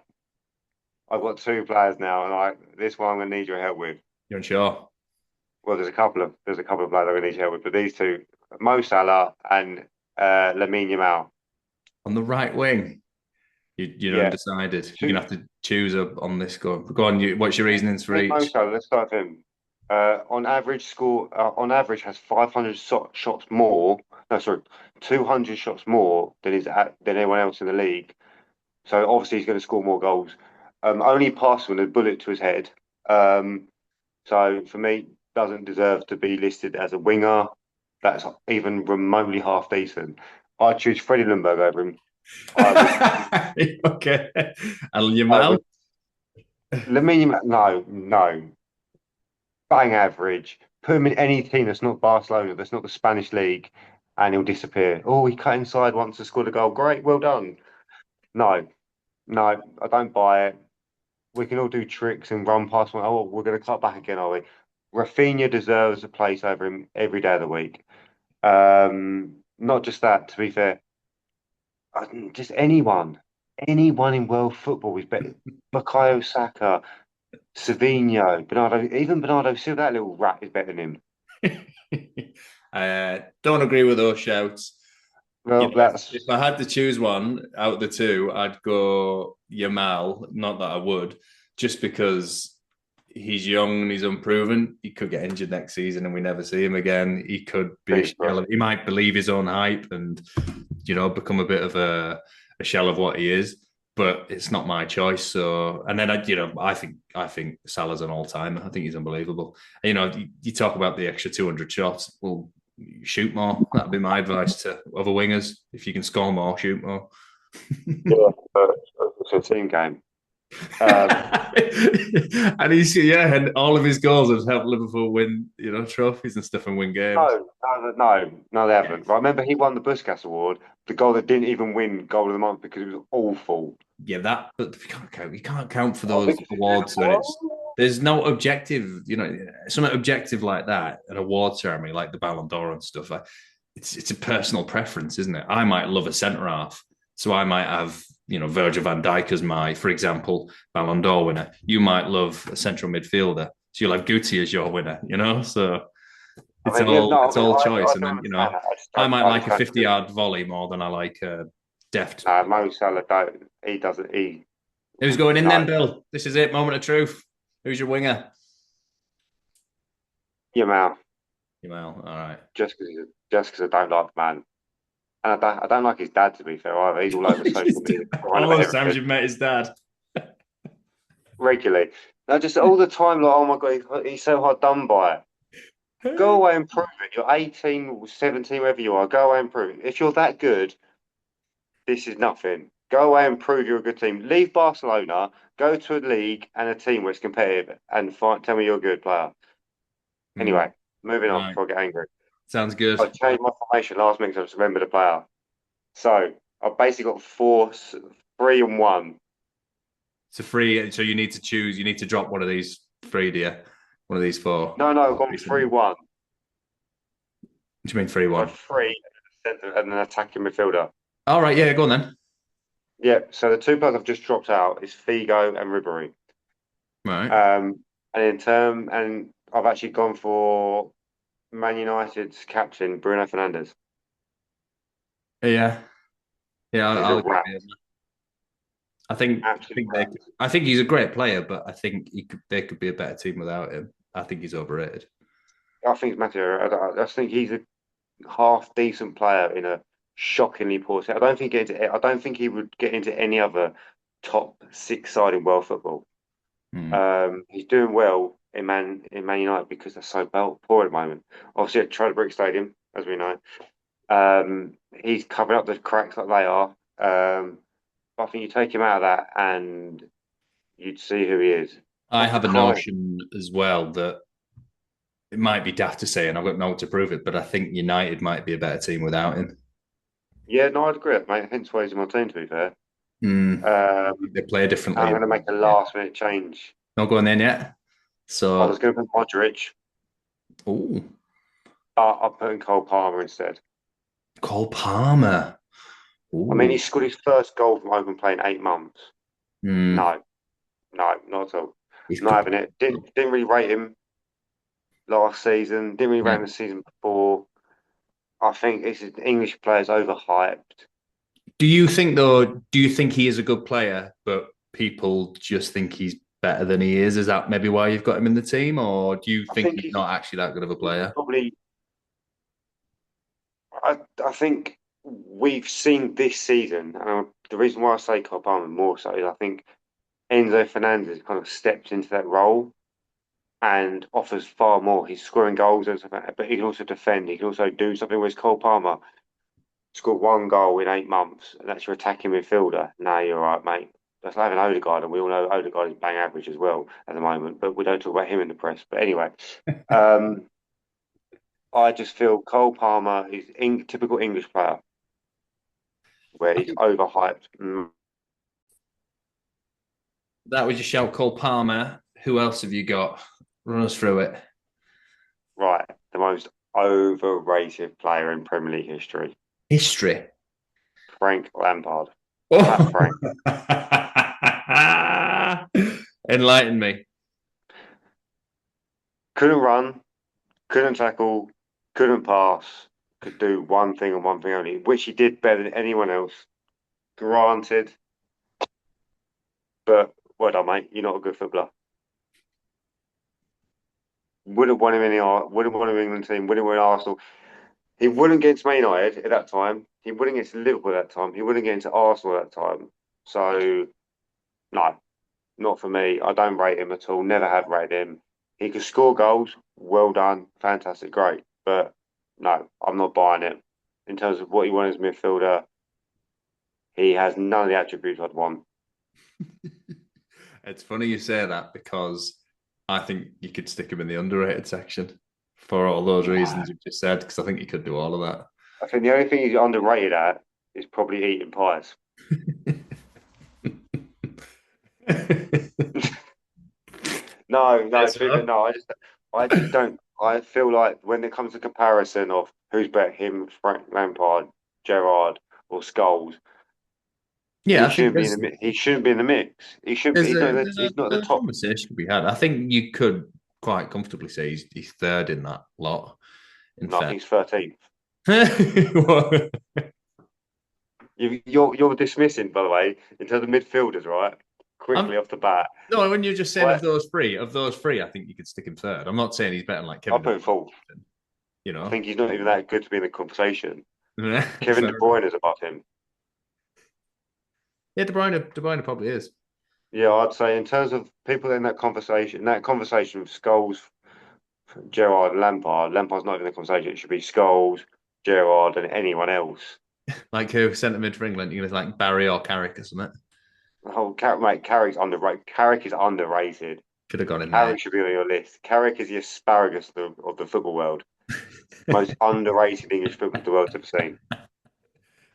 Speaker 3: I've got two players now, and this one I'm going to need your help with.
Speaker 2: You're unsure.
Speaker 3: Well, there's a couple of players I'm going to need your help with, but these two, Mo Salah and Lamine Yamal.
Speaker 2: On the right wing, you're
Speaker 3: Yeah,
Speaker 2: undecided. You're
Speaker 3: two.
Speaker 2: going to have to choose on this. Go on. What's your reasonings for
Speaker 3: Mo
Speaker 2: each?
Speaker 3: Salah. Let's start with him. On average, has 500 shots more. No, sorry, 200 shots more than anyone else in the league. So obviously he's going to score more goals. Only passed with a bullet to his head. So for me, doesn't deserve to be listed as a winger. That's even remotely half decent. I choose Freddie Ljungberg over him.
Speaker 2: Okay. And
Speaker 3: I
Speaker 2: Yamal?
Speaker 3: would. Lamine, no, bang average. Put him in any team that's not Barcelona, that's not the Spanish league, and he'll disappear. Oh, he cut inside once and scored a goal. Great, well done. No, no, I don't buy it. We can all do tricks and run past one. Oh, we're going to cut back again, are we? Rafinha deserves a place over him every day of the week. Not just that, to be fair, just anyone in world football is better. Bukayo Saka, Savinho, Bernardo Silva, that little rat is better than him.
Speaker 2: Don't agree with those shouts. You
Speaker 3: Well,
Speaker 2: know, if
Speaker 3: that's
Speaker 2: I had to choose one out of the two, I'd go Yamal. Not that I would, just because he's young and he's unproven. He could get injured next season and we never see him again. He could be a
Speaker 3: fingers crossed.
Speaker 2: shell. He might believe his own hype and become a bit of a shell of what he is. But it's not my choice. So, and then I think Salah's an all timer. I think he's unbelievable. You talk about the extra 200 shots. Well, shoot more. That'd be my advice to other wingers. If you can score more, shoot more.
Speaker 3: Yeah, but it's a team game.
Speaker 2: And and all of his goals have helped Liverpool win, trophies and stuff and win games.
Speaker 3: No, they haven't. Right, remember he won the Puskas Award, the goal that didn't even win Goal of the Month because it was awful.
Speaker 2: Yeah, but you can't count for
Speaker 3: Oh,
Speaker 2: those
Speaker 3: because it's
Speaker 2: awards when
Speaker 3: Liverpool.
Speaker 2: there's no objective, something objective like that, an award ceremony like the Ballon d'Or and stuff. It's a personal preference, isn't it? I might love a centre half, so I might have Virgil van Dijk as my, for example, Ballon d'Or winner. You might love a central midfielder, so you'll have Guti as your winner. So
Speaker 3: I
Speaker 2: it's
Speaker 3: mean, yeah,
Speaker 2: all
Speaker 3: no, I
Speaker 2: it's
Speaker 3: mean,
Speaker 2: all
Speaker 3: I
Speaker 2: choice, and
Speaker 3: don't
Speaker 2: then
Speaker 3: understand that. I just
Speaker 2: I
Speaker 3: don't,
Speaker 2: might
Speaker 3: I
Speaker 2: like
Speaker 3: just
Speaker 2: a
Speaker 3: don't agree.
Speaker 2: 50-yard volley more than I like a deft.
Speaker 3: No, Mo Salah don't. He doesn't.
Speaker 2: Who's going in then,
Speaker 3: No,
Speaker 2: Bill? This is it. Moment of truth. Who's your winger?
Speaker 3: your mouth.
Speaker 2: Jamal. All right.
Speaker 3: Just because I don't like the man, and I don't like his dad to be fair either. He's all over social media, crying
Speaker 2: All
Speaker 3: about
Speaker 2: those times
Speaker 3: everything
Speaker 2: you've met his dad.
Speaker 3: regularly. No, just all the time, like, oh my God, he's so hard done by. Go away and prove it. You're 18 or 17, wherever you are. Go away and prove it. If you're that good, this is nothing. Go away and prove you're a good team. Leave Barcelona, go to a league and a team where it's competitive, and tell me you're a good player.
Speaker 2: Hmm.
Speaker 3: Anyway, moving on
Speaker 2: Right.
Speaker 3: before I get angry.
Speaker 2: Sounds good.
Speaker 3: I changed my formation last minute, so I just remembered the player. So I've basically got four, 3 and 1.
Speaker 2: It's a free, so you need to choose. You need to drop one of these three, do you? One of these four.
Speaker 3: No, I've gone
Speaker 2: Recently.
Speaker 3: 3-1.
Speaker 2: What do you mean 3-1?
Speaker 3: So three and an attacking midfielder.
Speaker 2: All right. Yeah. Go on then.
Speaker 3: Yeah, so the two players I've just dropped out is Figo and Ribery.
Speaker 2: Right.
Speaker 3: And I've actually gone for Man United's captain Bruno Fernandes.
Speaker 2: Yeah. Yeah. I'll,
Speaker 3: He's a
Speaker 2: I'll agree
Speaker 3: rat,
Speaker 2: with you. I think. I
Speaker 3: absolute
Speaker 2: think
Speaker 3: rat.
Speaker 2: I think he's a great player, but I think they could be a better team without him. I think he's overrated.
Speaker 3: I think it's Matthew. I think he's a half decent player in a shockingly poor team. I don't think he would get into any other top 6 side in world football.
Speaker 2: Hmm.
Speaker 3: He's doing well in Man United because they're so poor at the moment. Obviously at Trade Brick Stadium, as we know. He's covering up the cracks like they are. I think you take him out of that and you'd see who he is.
Speaker 2: I
Speaker 3: Off the
Speaker 2: have a
Speaker 3: corner.
Speaker 2: notion as well that it might be daft to say, and I've got no to prove it, but I think United might be a better team without him.
Speaker 3: Yeah, no, I'd agree, mate. Hence why he's in my team, to be fair.
Speaker 2: Mm.
Speaker 3: Um,
Speaker 2: They play
Speaker 3: I'm
Speaker 2: differently.
Speaker 3: going to make a
Speaker 2: Yeah.
Speaker 3: last minute change.
Speaker 2: Not going in yet.
Speaker 3: I was
Speaker 2: So,
Speaker 3: going to put Modric,
Speaker 2: oh,
Speaker 3: but I'm putting Cole Palmer instead.
Speaker 2: Cole Palmer.
Speaker 3: I mean,
Speaker 2: Oh,
Speaker 3: he scored his first goal from open play in 8 months.
Speaker 2: mm.
Speaker 3: No, no, not at all.
Speaker 2: He's
Speaker 3: Not
Speaker 2: good.
Speaker 3: having it. Didn't really rate him last season. Didn't really rate
Speaker 2: Yeah.
Speaker 3: him the season before. I think this is English players overhyped.
Speaker 2: Do you think though? Do you think he is a good player, but people just think he's better than he is? Is that maybe why you've got him in the team, or do you
Speaker 3: I
Speaker 2: think
Speaker 3: think
Speaker 2: he's not actually that good of a player?
Speaker 3: probably. I think we've seen this season, and the reason why I say Cole Palmer more so is I think Enzo Fernandez kind of stepped into that role and offers far more. He's scoring goals and stuff like that, but he can also defend. He can also do something. Whereas Cole Palmer scored 1 goal in 8 months, and that's your attacking midfielder. Now you're right, mate. That's like an Odegaard, and we all know Odegaard is bang average as well at the moment, but we don't talk about him in the press. But anyway, um, I just feel Cole Palmer is typical English player where
Speaker 2: I
Speaker 3: he's
Speaker 2: think
Speaker 3: overhyped.
Speaker 2: That was your shout, Cole Palmer. Who else have you got? Run us through it.
Speaker 3: Right, the most overrated player in Premier League history,
Speaker 2: History.
Speaker 3: Frank Lampard. Fat
Speaker 2: Oh.
Speaker 3: Frank.
Speaker 2: Enlighten me.
Speaker 3: Couldn't run, couldn't tackle, couldn't pass, could do one thing and one thing only, which he did better than anyone else. Granted, but well done, mate. You're not a good footballer. Wouldn't want him in the wouldn't want him in England team. Wouldn't want Arsenal. He wouldn't get into Man United at that time. He wouldn't get to Liverpool at that time. He wouldn't get into Arsenal at that time. So no, not for me. I don't rate him at all. Never have rated him. He could score goals. Well done. Fantastic. Great. But no, I'm not buying it. In terms of what he wants as midfielder, he has none of the attributes I'd want.
Speaker 2: It's funny you say that because I think you could stick him in the underrated section for all those reasons you've just said, because I think he could do all of that.
Speaker 3: I think the only thing he's underrated at is probably eating pies. No,
Speaker 2: Yes,
Speaker 3: no. I just don't. I feel like when it comes to comparison of who's better, him, Frank Lampard, Gerrard, or Scholes,
Speaker 2: yeah,
Speaker 3: he
Speaker 2: I think
Speaker 3: shouldn't be in the. He shouldn't be in the mix. He should.
Speaker 2: there's
Speaker 3: He's not.
Speaker 2: a there's a
Speaker 3: He's not at the
Speaker 2: there's a
Speaker 3: top.
Speaker 2: conversation to be had. I think you could quite comfortably say he's third in that lot. In
Speaker 3: No, I
Speaker 2: fact,
Speaker 3: think he's 13th. You're dismissing, by the way, in terms of midfielders, right?
Speaker 2: I'm
Speaker 3: Quickly off the bat,
Speaker 2: no, when you're just saying
Speaker 3: right?
Speaker 2: of those three, I think you could stick him third. I'm not saying he's better than like
Speaker 3: I'll
Speaker 2: Kevin De
Speaker 3: put him fourth.
Speaker 2: Bruyne, you
Speaker 3: I
Speaker 2: know.
Speaker 3: think he's not even that good to be in the conversation. Kevin
Speaker 2: Fair
Speaker 3: De
Speaker 2: enough.
Speaker 3: Bruyne is above him.
Speaker 2: Yeah, De Bruyne probably is.
Speaker 3: Yeah, I'd say in terms of people in that conversation with Scholes, Gerrard, Lampard. Lampard's not even in the conversation. It should be Scholes, Gerrard, and anyone else.
Speaker 2: Like who centre mid for England? You're gonna like Barry or Carrick or something.
Speaker 3: Oh, mate, Carrick's underrated. Carrick is underrated.
Speaker 2: Could have gone in there.
Speaker 3: Carrick should be on your list. Carrick is the asparagus of the football world. Most underrated English football the world's ever seen.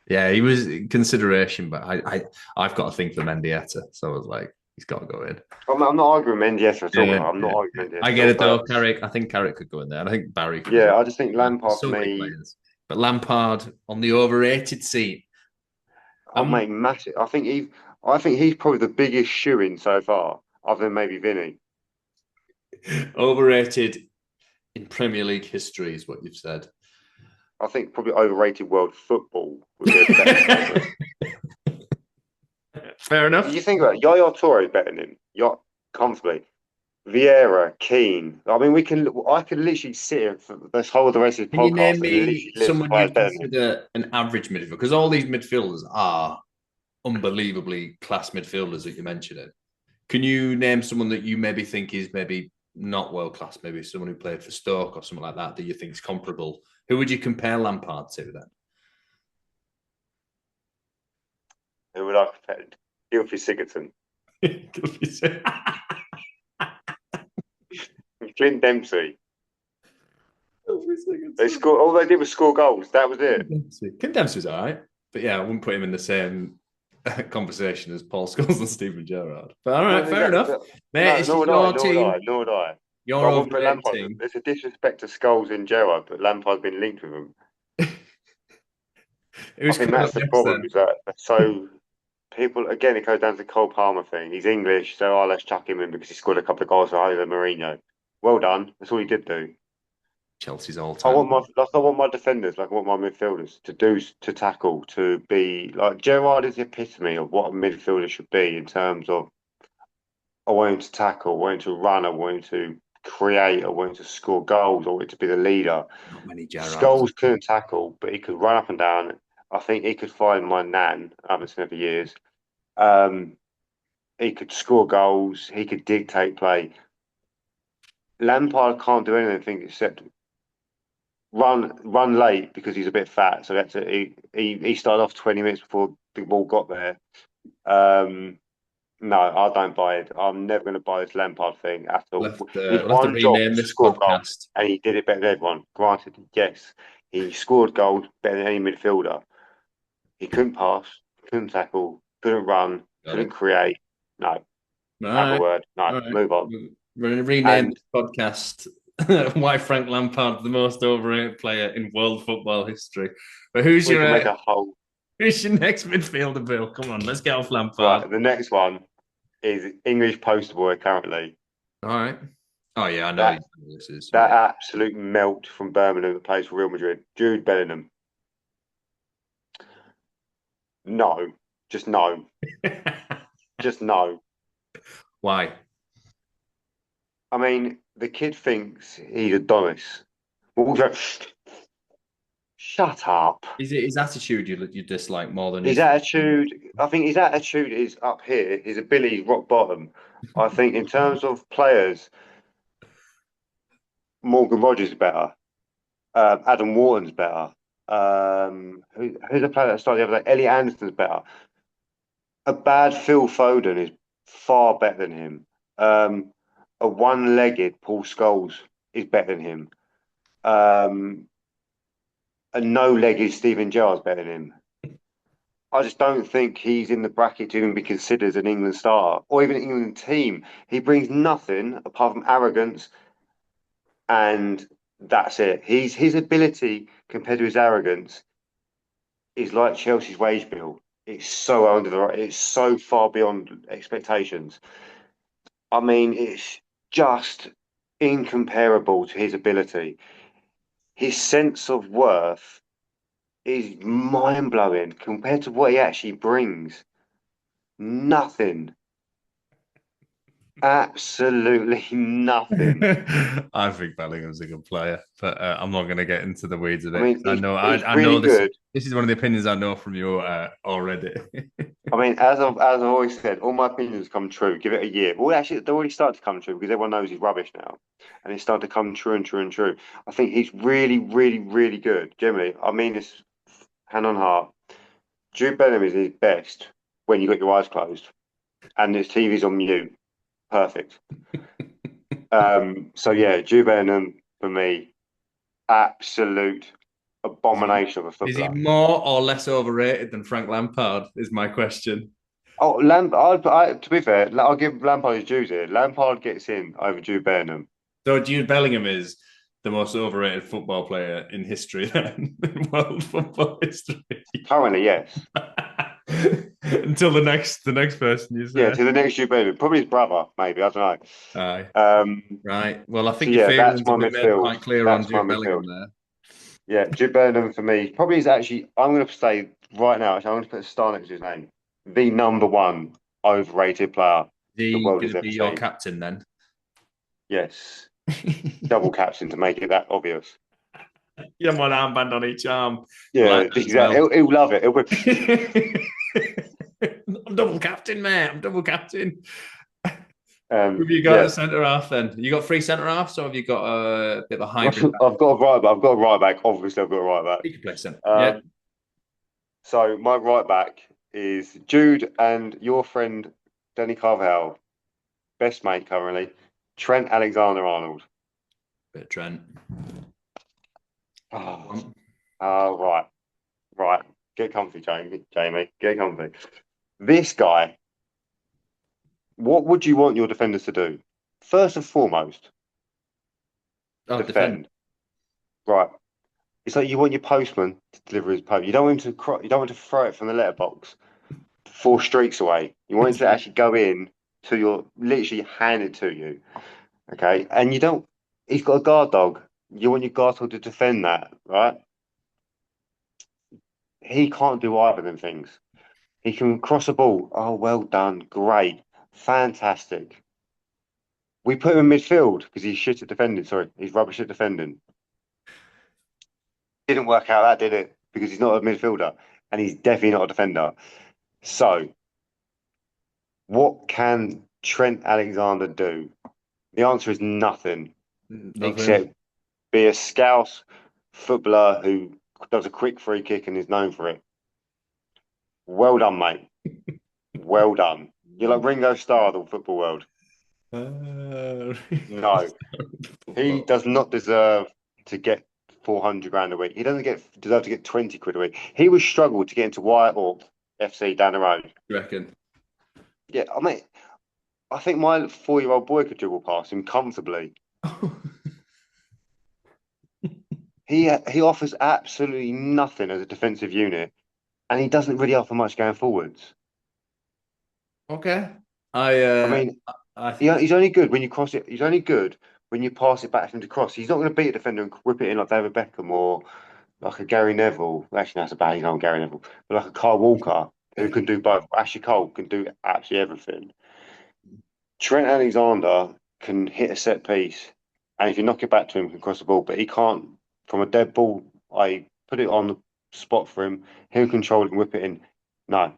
Speaker 2: Yeah, he was in consideration, but I've got a thing for Mendieta, so I was like, he's got to go in.
Speaker 3: I'm not arguing Mendes at all.
Speaker 2: Yeah,
Speaker 3: I'm not
Speaker 2: yeah, yeah.
Speaker 3: arguing Mendes
Speaker 2: I
Speaker 3: at
Speaker 2: get
Speaker 3: all.
Speaker 2: it though.
Speaker 3: But
Speaker 2: Carrick, I think Carrick could go in there. And I think Barry could as
Speaker 3: yeah,
Speaker 2: well.
Speaker 3: I just think Lampard for
Speaker 2: So many
Speaker 3: me.
Speaker 2: players, but Lampard on the overrated seat.
Speaker 3: I'll make massive. I think he's probably the biggest shoe in so far, other than maybe Vinny.
Speaker 2: Overrated in Premier League history is what you've said.
Speaker 3: I think probably overrated world football would be a better statement.
Speaker 2: Fair enough.
Speaker 3: You think about it, Yaya Toure is better than him. Comfortably. Vieira, Keane. I mean, I could literally sit here for this whole the rest of this
Speaker 2: Can you name
Speaker 3: podcast and
Speaker 2: me
Speaker 3: literally list
Speaker 2: someone
Speaker 3: players
Speaker 2: you'd
Speaker 3: better than him.
Speaker 2: consider an average midfielder? Because all these midfielders are unbelievably class midfielders that you're mentioning. Can you name someone that you maybe think is maybe not world class? Maybe someone who played for Stoke or something like that that you think is comparable. Who would you compare Lampard to then?
Speaker 3: Who would I compare? Gylfi Sigurdsson. Clint Dempsey. They scored. All they did was score goals. That was it.
Speaker 2: Kim Dempsey's all right, but yeah, I wouldn't put him in the same conversation as Paul Scholes and Stephen Gerrard. But all right, fair enough, mate.
Speaker 3: No,
Speaker 2: It's
Speaker 3: nor would
Speaker 2: your team,
Speaker 3: I. Nor would I.
Speaker 2: your
Speaker 3: But I wouldn't put
Speaker 2: overrated
Speaker 3: Lampard.
Speaker 2: team.
Speaker 3: There's a disrespect to Scholes and Gerrard, but Lampard's been linked with them. I
Speaker 2: Who's
Speaker 3: think
Speaker 2: coming
Speaker 3: that's
Speaker 2: up
Speaker 3: the
Speaker 2: next
Speaker 3: problem.
Speaker 2: then?
Speaker 3: Is that so people again? It goes down to the Cole Palmer thing. He's English, so let's chuck him in because he scored a couple of goals for Jose Mourinho. Well done. That's all he did do.
Speaker 2: Chelsea's all
Speaker 3: I
Speaker 2: time.
Speaker 3: want I want my defenders, like I want my midfielders to tackle, to be like Gerrard is the epitome of what a midfielder should be in terms of I want him to tackle, I want him to run, I want him to create, I want him to score goals, I want him to be the leader.
Speaker 2: Not many Gerrards.
Speaker 3: Scholes couldn't tackle, but he could run up and down. I think he could find my nan. I haven't seen her for years. Um, he could score goals. He could dictate play. Lampard can't do anything except run late because he's a bit fat. So that's he started off 20 minutes before the ball got there. No, I don't buy it. I'm never going to buy this Lampard thing at all. His
Speaker 2: We'll have to
Speaker 3: one job
Speaker 2: rename
Speaker 3: was to
Speaker 2: this
Speaker 3: score goals,
Speaker 2: podcast.
Speaker 3: and he did it better than everyone. Granted, yes, he scored goals better than any midfielder. He couldn't pass, couldn't tackle, couldn't run,
Speaker 2: Got
Speaker 3: couldn't
Speaker 2: it.
Speaker 3: create. No,
Speaker 2: All
Speaker 3: have a
Speaker 2: right.
Speaker 3: word. No,
Speaker 2: All right.
Speaker 3: move on.
Speaker 2: We're going to rename
Speaker 3: And
Speaker 2: this podcast Why Frank Lampard the most overrated player in world football history. But
Speaker 3: we can make a whole.
Speaker 2: who's your next midfielder, Bill? Come on, let's get off Lampard.
Speaker 3: Right, the next one is English poster boy currently.
Speaker 2: All right. Oh yeah, I know
Speaker 3: That
Speaker 2: who this is.
Speaker 3: that
Speaker 2: Yeah.
Speaker 3: absolute melt from Birmingham that plays for Real Madrid. Jude Bellingham. No, just no, just no.
Speaker 2: Why?
Speaker 3: I mean, the kid thinks he's Adonis. Well, shut up.
Speaker 2: Is it his attitude you dislike more than
Speaker 3: His
Speaker 2: his?
Speaker 3: attitude, I think his attitude is up here. His ability is rock bottom. I think in terms of players, Morgan Rogers is better. Adam Wharton's better. Who's the player that started the other day? Ellie Anderson's better. A bad Phil Foden is far better than him. A one-legged Paul Scholes is better than him. A no-legged Stephen Gerrard's better than him. I just don't think he's in the bracket to even be considered an England starter or even an England team. He brings nothing apart from arrogance, and that's it. His ability compared to his arrogance is like Chelsea's wage bill. It's so it's so far beyond expectations. I mean, it's just incomparable to his ability. His sense of worth is mind blowing compared to what he actually brings. Nothing. Absolutely nothing.
Speaker 2: I think Bellingham's a good player, but I'm not going to get into the weeds of
Speaker 3: I
Speaker 2: it.
Speaker 3: mean, he's
Speaker 2: I know
Speaker 3: really
Speaker 2: this.
Speaker 3: good.
Speaker 2: This is one of the opinions I know from you already.
Speaker 3: I mean, as I've always said, all my opinions come true. Give it a year. Well, actually, they already started to come true because everyone knows he's rubbish now, and it's starting to come true and true and true. I think he's really, really, really good. Generally, I mean this hand on heart. Jude Bellingham is his best when you got your eyes closed and his TV's on mute. Perfect. So yeah, Jude Bellingham for me, absolute abomination of a
Speaker 2: Is he
Speaker 3: footballer.
Speaker 2: more or less overrated than Frank Lampard? Is my question.
Speaker 3: Oh, to be fair, I'll give Lampard his dues here. Lampard gets in over Jude Bellingham.
Speaker 2: So Jude Bellingham is the most overrated football player in history, then, in world football history.
Speaker 3: Currently, yes.
Speaker 2: Until the next person you
Speaker 3: Yeah,
Speaker 2: say.
Speaker 3: to the next Jude Bellingham. Probably his brother, maybe. I don't
Speaker 2: Aye.
Speaker 3: know.
Speaker 2: Right. Well, I
Speaker 3: So
Speaker 2: think your
Speaker 3: yeah, that's
Speaker 2: feelings
Speaker 3: my
Speaker 2: have been made
Speaker 3: midfield.
Speaker 2: quite clear on
Speaker 3: That's my
Speaker 2: Jude
Speaker 3: midfield.
Speaker 2: Bellingham there.
Speaker 3: Yeah, Jude Bellingham for me probably is actually. I'm going to say right now. Actually, I'm going to put a star next to his name. The number one overrated player
Speaker 2: Is
Speaker 3: the
Speaker 2: he
Speaker 3: world
Speaker 2: going
Speaker 3: has
Speaker 2: to
Speaker 3: ever
Speaker 2: be your
Speaker 3: seen.
Speaker 2: captain then?
Speaker 3: Yes, double captain to make it that obvious.
Speaker 2: You have one armband on each arm. I
Speaker 3: Yeah,
Speaker 2: like that as
Speaker 3: exactly.
Speaker 2: well.
Speaker 3: He'll love it.
Speaker 2: I'm double captain, mate. I'm double captain. Who have you got
Speaker 3: Yeah.
Speaker 2: at centre half then? You got three centre halves, or have you got a bit of a
Speaker 3: I've
Speaker 2: hybrid?
Speaker 3: got a right back. I've got a right back. Obviously, I've got a right back.
Speaker 2: You can play centre. Yeah.
Speaker 3: Um, so my right back is Jude and your friend Danny Carvajal, best mate currently, Trent Alexander-Arnold.
Speaker 2: Bit of Trent.
Speaker 3: Oh, right, right. Get comfy, Jamie. Jamie, get comfy. This guy, what would you want your defenders to do? First and foremost,
Speaker 2: Oh, defend.
Speaker 3: defend. Right. It's like you want your postman to deliver his post. You don't want him to you don't want to throw it from the letterbox 4 streets away. You want him to actually go in to your literally hand it to you. Okay. And you don't he's got a guard dog. You want your guard dog to defend that, right? He can't do either of them things. He can cross a ball. Oh, well done. Great. Fantastic. We put him in midfield because he's shit at defending. Sorry, he's rubbish at defending. Didn't work out that, did it? Because he's not a midfielder and he's definitely not a defender. So, what can Trent Alexander do? The answer is nothing
Speaker 2: Nothing.
Speaker 3: except be a scouse footballer who does a quick free kick and is known for it. Well done, mate. Well done. You're like Ringo Starr of the football world. No, he does not deserve to get 400 grand a week. He doesn't deserve to get 20 quid a week. He would struggle to get into Wyatt or FC down the road.
Speaker 2: You reckon?
Speaker 3: Yeah, I mean, I think my 4-year-old boy could dribble past him comfortably. He offers absolutely nothing as a defensive unit, and he doesn't really offer much going forwards.
Speaker 2: Okay. I
Speaker 3: I
Speaker 2: uh
Speaker 3: mean,
Speaker 2: I think
Speaker 3: he's only good when you cross it. He's only good when you pass it back for him to cross. He's not going to beat a defender and whip it in like David Beckham or like a Gary Neville. Actually, that's a bad example, Gary Neville, but like a Kyle Walker who can do both. Ashley Cole can do absolutely everything. Trent Alexander can hit a set piece, and if you knock it back to him, he can cross the ball, but he can't from a dead ball. I put it on the spot for him. He'll control it and whip it in. No,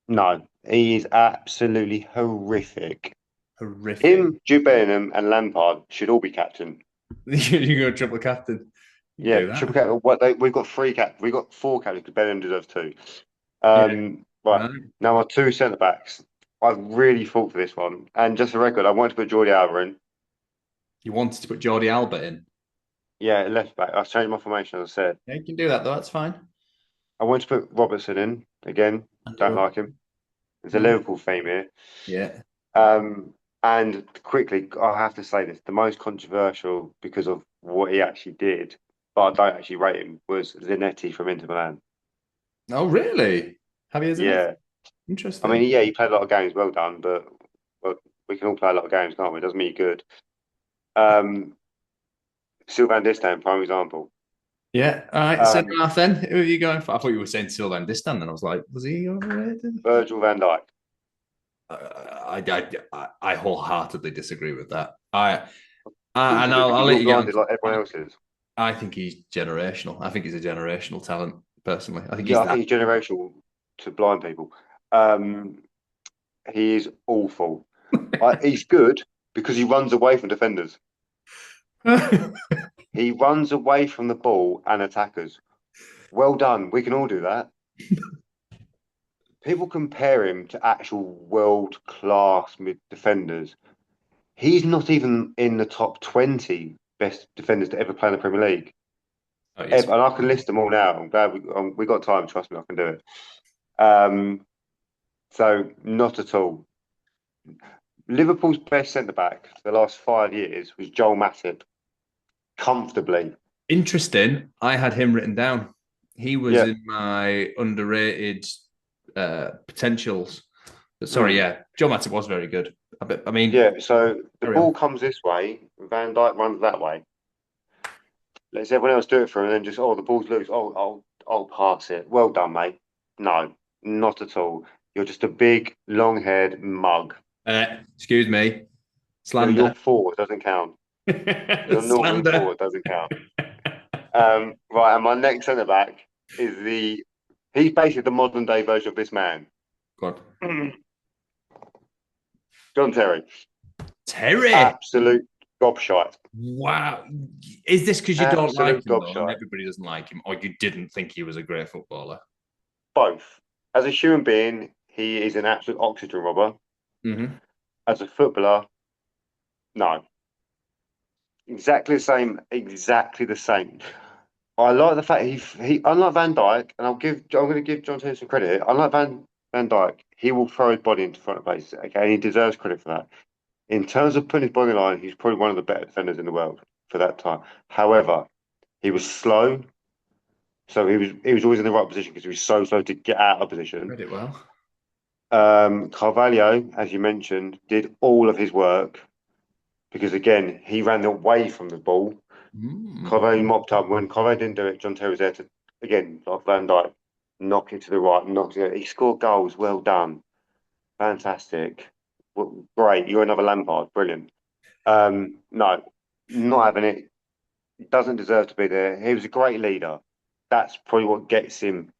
Speaker 3: no, he is absolutely horrific.
Speaker 2: horrific.
Speaker 3: Him, Jude Bellingham, and Lampard should all be captain.
Speaker 2: You go triple captain. You can
Speaker 3: Yeah,
Speaker 2: do
Speaker 3: triple
Speaker 2: that.
Speaker 3: captain. We've got we've got four captains because Bellingham deserves two.
Speaker 2: Yeah.
Speaker 3: Right
Speaker 2: Right.
Speaker 3: now, my two centre backs. I've really fought for this one, and just for record, I wanted to put Jordi Alba in.
Speaker 2: You wanted to put Jordi Alba in.
Speaker 3: Yeah, left back. I've changed my formation, as I said.
Speaker 2: Yeah, you can do that though. That's fine.
Speaker 3: I wanted to put Robertson in again.
Speaker 2: And
Speaker 3: Don't
Speaker 2: do
Speaker 3: like him. It's a
Speaker 2: no.
Speaker 3: Liverpool theme here.
Speaker 2: Yeah.
Speaker 3: Um, and quickly, I have to say this: the most controversial because of what he actually did, but I don't actually rate him, was Zanetti from Inter Milan.
Speaker 2: Oh, really? Javier Zanetti.
Speaker 3: Yeah, I
Speaker 2: Interesting.
Speaker 3: mean, yeah, he played a lot of games. Well done, but well, we can all play a lot of games, can't we? It doesn't mean you're good. Um, Sylvain Distin, prime example.
Speaker 2: Yeah. All right. Centre
Speaker 3: Um,
Speaker 2: half then. Who are you going for? I thought you were saying Sylvain Distan, and I was like, was he overrated?
Speaker 3: Virgil van Dijk.
Speaker 2: I wholeheartedly disagree with that.
Speaker 3: Of course
Speaker 2: And
Speaker 3: you do,
Speaker 2: I'll
Speaker 3: because
Speaker 2: let
Speaker 3: you're
Speaker 2: you get on.
Speaker 3: blinded like everyone else is.
Speaker 2: I think he's generational. I think he's a generational talent. Personally, I think
Speaker 3: Yeah,
Speaker 2: he's
Speaker 3: I
Speaker 2: that.
Speaker 3: think he's generational to blind people. Um, he is awful. He's good because he runs away from defenders. He runs away from the ball and attackers. Well done. We can all do that. People compare him to actual world class mid defenders. He's not even in the top 20 best defenders to ever play in the Premier League.
Speaker 2: Oh, he's
Speaker 3: And I can list them all now. I'm glad we got time. Trust me, I can do it. Um, so not at all. Liverpool's best centre back for the last 5 years was Joel Matip, comfortably.
Speaker 2: interesting. I had him written down. He was
Speaker 3: Yeah.
Speaker 2: in my underrated potentials. But sorry,
Speaker 3: Mm.
Speaker 2: yeah, Joe Matip was very good. I mean,
Speaker 3: Yeah. So the
Speaker 2: carry on.
Speaker 3: ball comes this way, Van Dijk runs that way. Let's everyone else do it for him, and then just the ball's loose. I'll pass it. Well done, mate. No, not at all. You're just a big, long-haired mug.
Speaker 2: Excuse me,
Speaker 3: Your
Speaker 2: slander.
Speaker 3: forward doesn't count. Your northern
Speaker 2: Slander.
Speaker 3: forward doesn't count. Right, and my next centre back is he's basically the modern day version of this man.
Speaker 2: God.
Speaker 3: John Terry.
Speaker 2: Terry.
Speaker 3: Absolute gobshite.
Speaker 2: Wow. Is this because you don't like
Speaker 3: Absolute
Speaker 2: him though, and
Speaker 3: gobshite.
Speaker 2: everybody doesn't like him, or you didn't think he was a great footballer?
Speaker 3: Both. As a human being, he is an absolute oxygen robber.
Speaker 2: Mm-hmm.
Speaker 3: As a footballer, no. Exactly the same. Exactly the same. I like the fact he unlike Van Dijk, and I'm going to give John Terry some credit. Unlike Van Dijk, he will throw his body into front of base. Okay, and he deserves credit for that. In terms of putting his body line, he's probably one of the better defenders in the world for that time. However, he was slow, so he was always in the right position because he was so slow to get out of position.
Speaker 2: Read it well.
Speaker 3: Carvalho, as you mentioned, did all of his work because again he ran away from the ball.
Speaker 2: Mm.
Speaker 3: Carvalho mopped up when Carvalho didn't do it. John Terry was there to again like Van Dijk, knock it to the right, knock it. He scored goals. Well done, fantastic, great. You're another Lampard, brilliant. No, not having it. Doesn't deserve to be there. He was a great leader. That's probably what gets him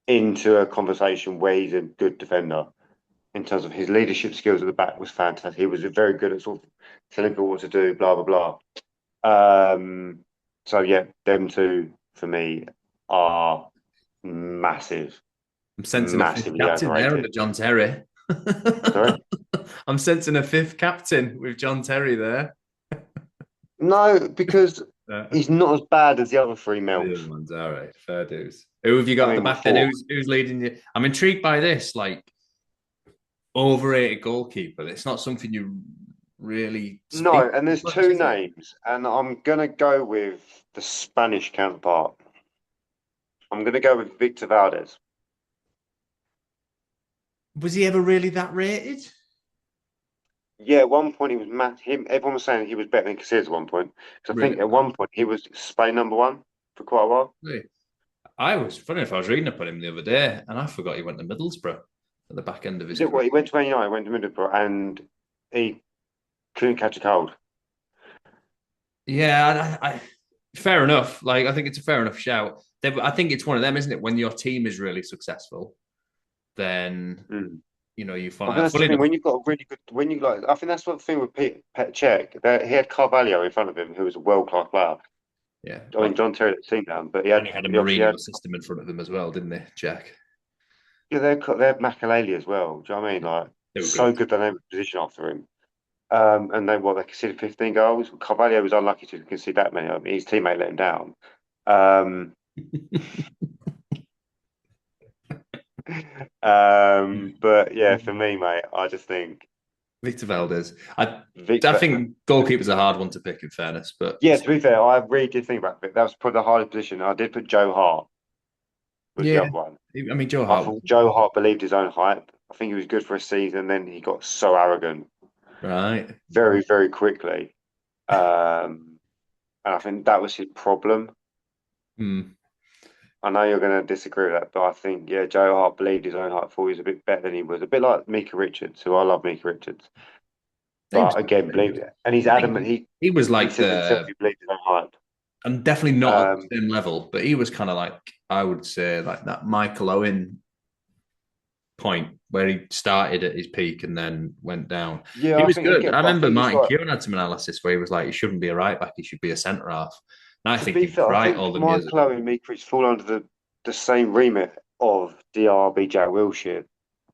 Speaker 3: into a conversation where he's a good defender. In terms of his leadership skills at the back was fantastic. He was very good at sort of telling people what to do, blah blah blah. So yeah, them two for me are massive,
Speaker 2: I'm sensing a fifth
Speaker 3: massively
Speaker 2: captain there under
Speaker 3: overrated.
Speaker 2: John Terry.
Speaker 3: Sorry?
Speaker 2: I'm sensing a fifth captain with John Terry there.
Speaker 3: No, because
Speaker 2: The
Speaker 3: he's not as bad as the other three
Speaker 2: other
Speaker 3: Melks.
Speaker 2: ones, all right, fair dues. Who have you
Speaker 3: I
Speaker 2: got at the
Speaker 3: mean, my
Speaker 2: back then?
Speaker 3: fourth.
Speaker 2: Who's leading you? I'm intrigued by this. Like, overrated goalkeeper. It's not something you really speak
Speaker 3: No, and there's
Speaker 2: much,
Speaker 3: two
Speaker 2: is it?
Speaker 3: names, and I'm gonna go with the Spanish counterpart. I'm gonna go with Victor Valdez.
Speaker 2: Was he ever really that rated?
Speaker 3: Yeah, at one point he was him. Everyone was saying he was better than Casillas at one point. Because I think
Speaker 2: Really?
Speaker 3: at one point he was Spain #1 for quite a while.
Speaker 2: Really? I was funny if I was reading up on him the other day, and I forgot he went to Middlesbrough at the back end of
Speaker 3: He
Speaker 2: his
Speaker 3: did
Speaker 2: career.
Speaker 3: what he went to Man United, went to Middlesbrough, and he couldn't catch a cold.
Speaker 2: Yeah, fair enough. Like I think it's a fair enough shout. I think it's one of them, isn't it? When your team is really successful, then
Speaker 3: Mm.
Speaker 2: you
Speaker 3: I
Speaker 2: find
Speaker 3: think
Speaker 2: that.
Speaker 3: that's the
Speaker 2: Funny
Speaker 3: thing.
Speaker 2: enough,
Speaker 3: When you've got a really good, when you like, I think that's what the thing with Pet Cech. That he had Carvalho in front of him, who was a world class player.
Speaker 2: yeah.
Speaker 3: I mean,
Speaker 2: Well,
Speaker 3: John Terry at the team now, but
Speaker 2: and he had a
Speaker 3: he obviously
Speaker 2: Mourinho
Speaker 3: had.
Speaker 2: system in front of them as well, didn't they, Jack?
Speaker 3: Yeah, they had Makaleli as well. Do you know what I mean? Like,
Speaker 2: They were
Speaker 3: so
Speaker 2: good.
Speaker 3: good they named a position after him. And they conceded 15 goals. Carvalho was unlucky to concede that many. I mean, his teammate let him down. Um, but yeah, for me, mate, I just think
Speaker 2: Victor Valdez. I
Speaker 3: Victor.
Speaker 2: think goalkeeper's a hard one to pick in fairness, but
Speaker 3: Yeah, to be fair, I really did think about it. That was probably the hardest position. I did put Joe Hart was the
Speaker 2: yeah.
Speaker 3: other one.
Speaker 2: I mean, Joe
Speaker 3: I
Speaker 2: Hart,
Speaker 3: thought Joe Hart believed his own hype. I think he was good for a season, then he got so arrogant
Speaker 2: right?
Speaker 3: very, very quickly. And I think that was his problem.
Speaker 2: Hmm.
Speaker 3: I know you're going to disagree with that, but I think, yeah, Joe Hart believed his own hype, thought he was a bit better than he was. A bit like Mika Richards, who I love Mika Richards.
Speaker 2: He was,
Speaker 3: But again, believed it. And he's
Speaker 2: I think
Speaker 3: adamant.
Speaker 2: he was
Speaker 3: He
Speaker 2: like
Speaker 3: said himself
Speaker 2: the,
Speaker 3: he believed his own hype.
Speaker 2: and definitely not at
Speaker 3: Um,
Speaker 2: the same level, but he was kind of like, I would say, like that Michael Owen point where he started at his peak and then went down.
Speaker 3: yeah,
Speaker 2: He
Speaker 3: I
Speaker 2: was
Speaker 3: think
Speaker 2: good.
Speaker 3: again,
Speaker 2: I
Speaker 3: but I
Speaker 2: remember
Speaker 3: think he's
Speaker 2: Martin
Speaker 3: like,
Speaker 2: Keown had some analysis where he was like, he shouldn't be a right back, he should be a centre half. And I
Speaker 3: to
Speaker 2: think
Speaker 3: be
Speaker 2: he was
Speaker 3: fair, I
Speaker 2: right all
Speaker 3: think
Speaker 2: them years
Speaker 3: Michael
Speaker 2: ago.
Speaker 3: Owen and Mika Richards fall under the same remit of DRB Jack Wilshere,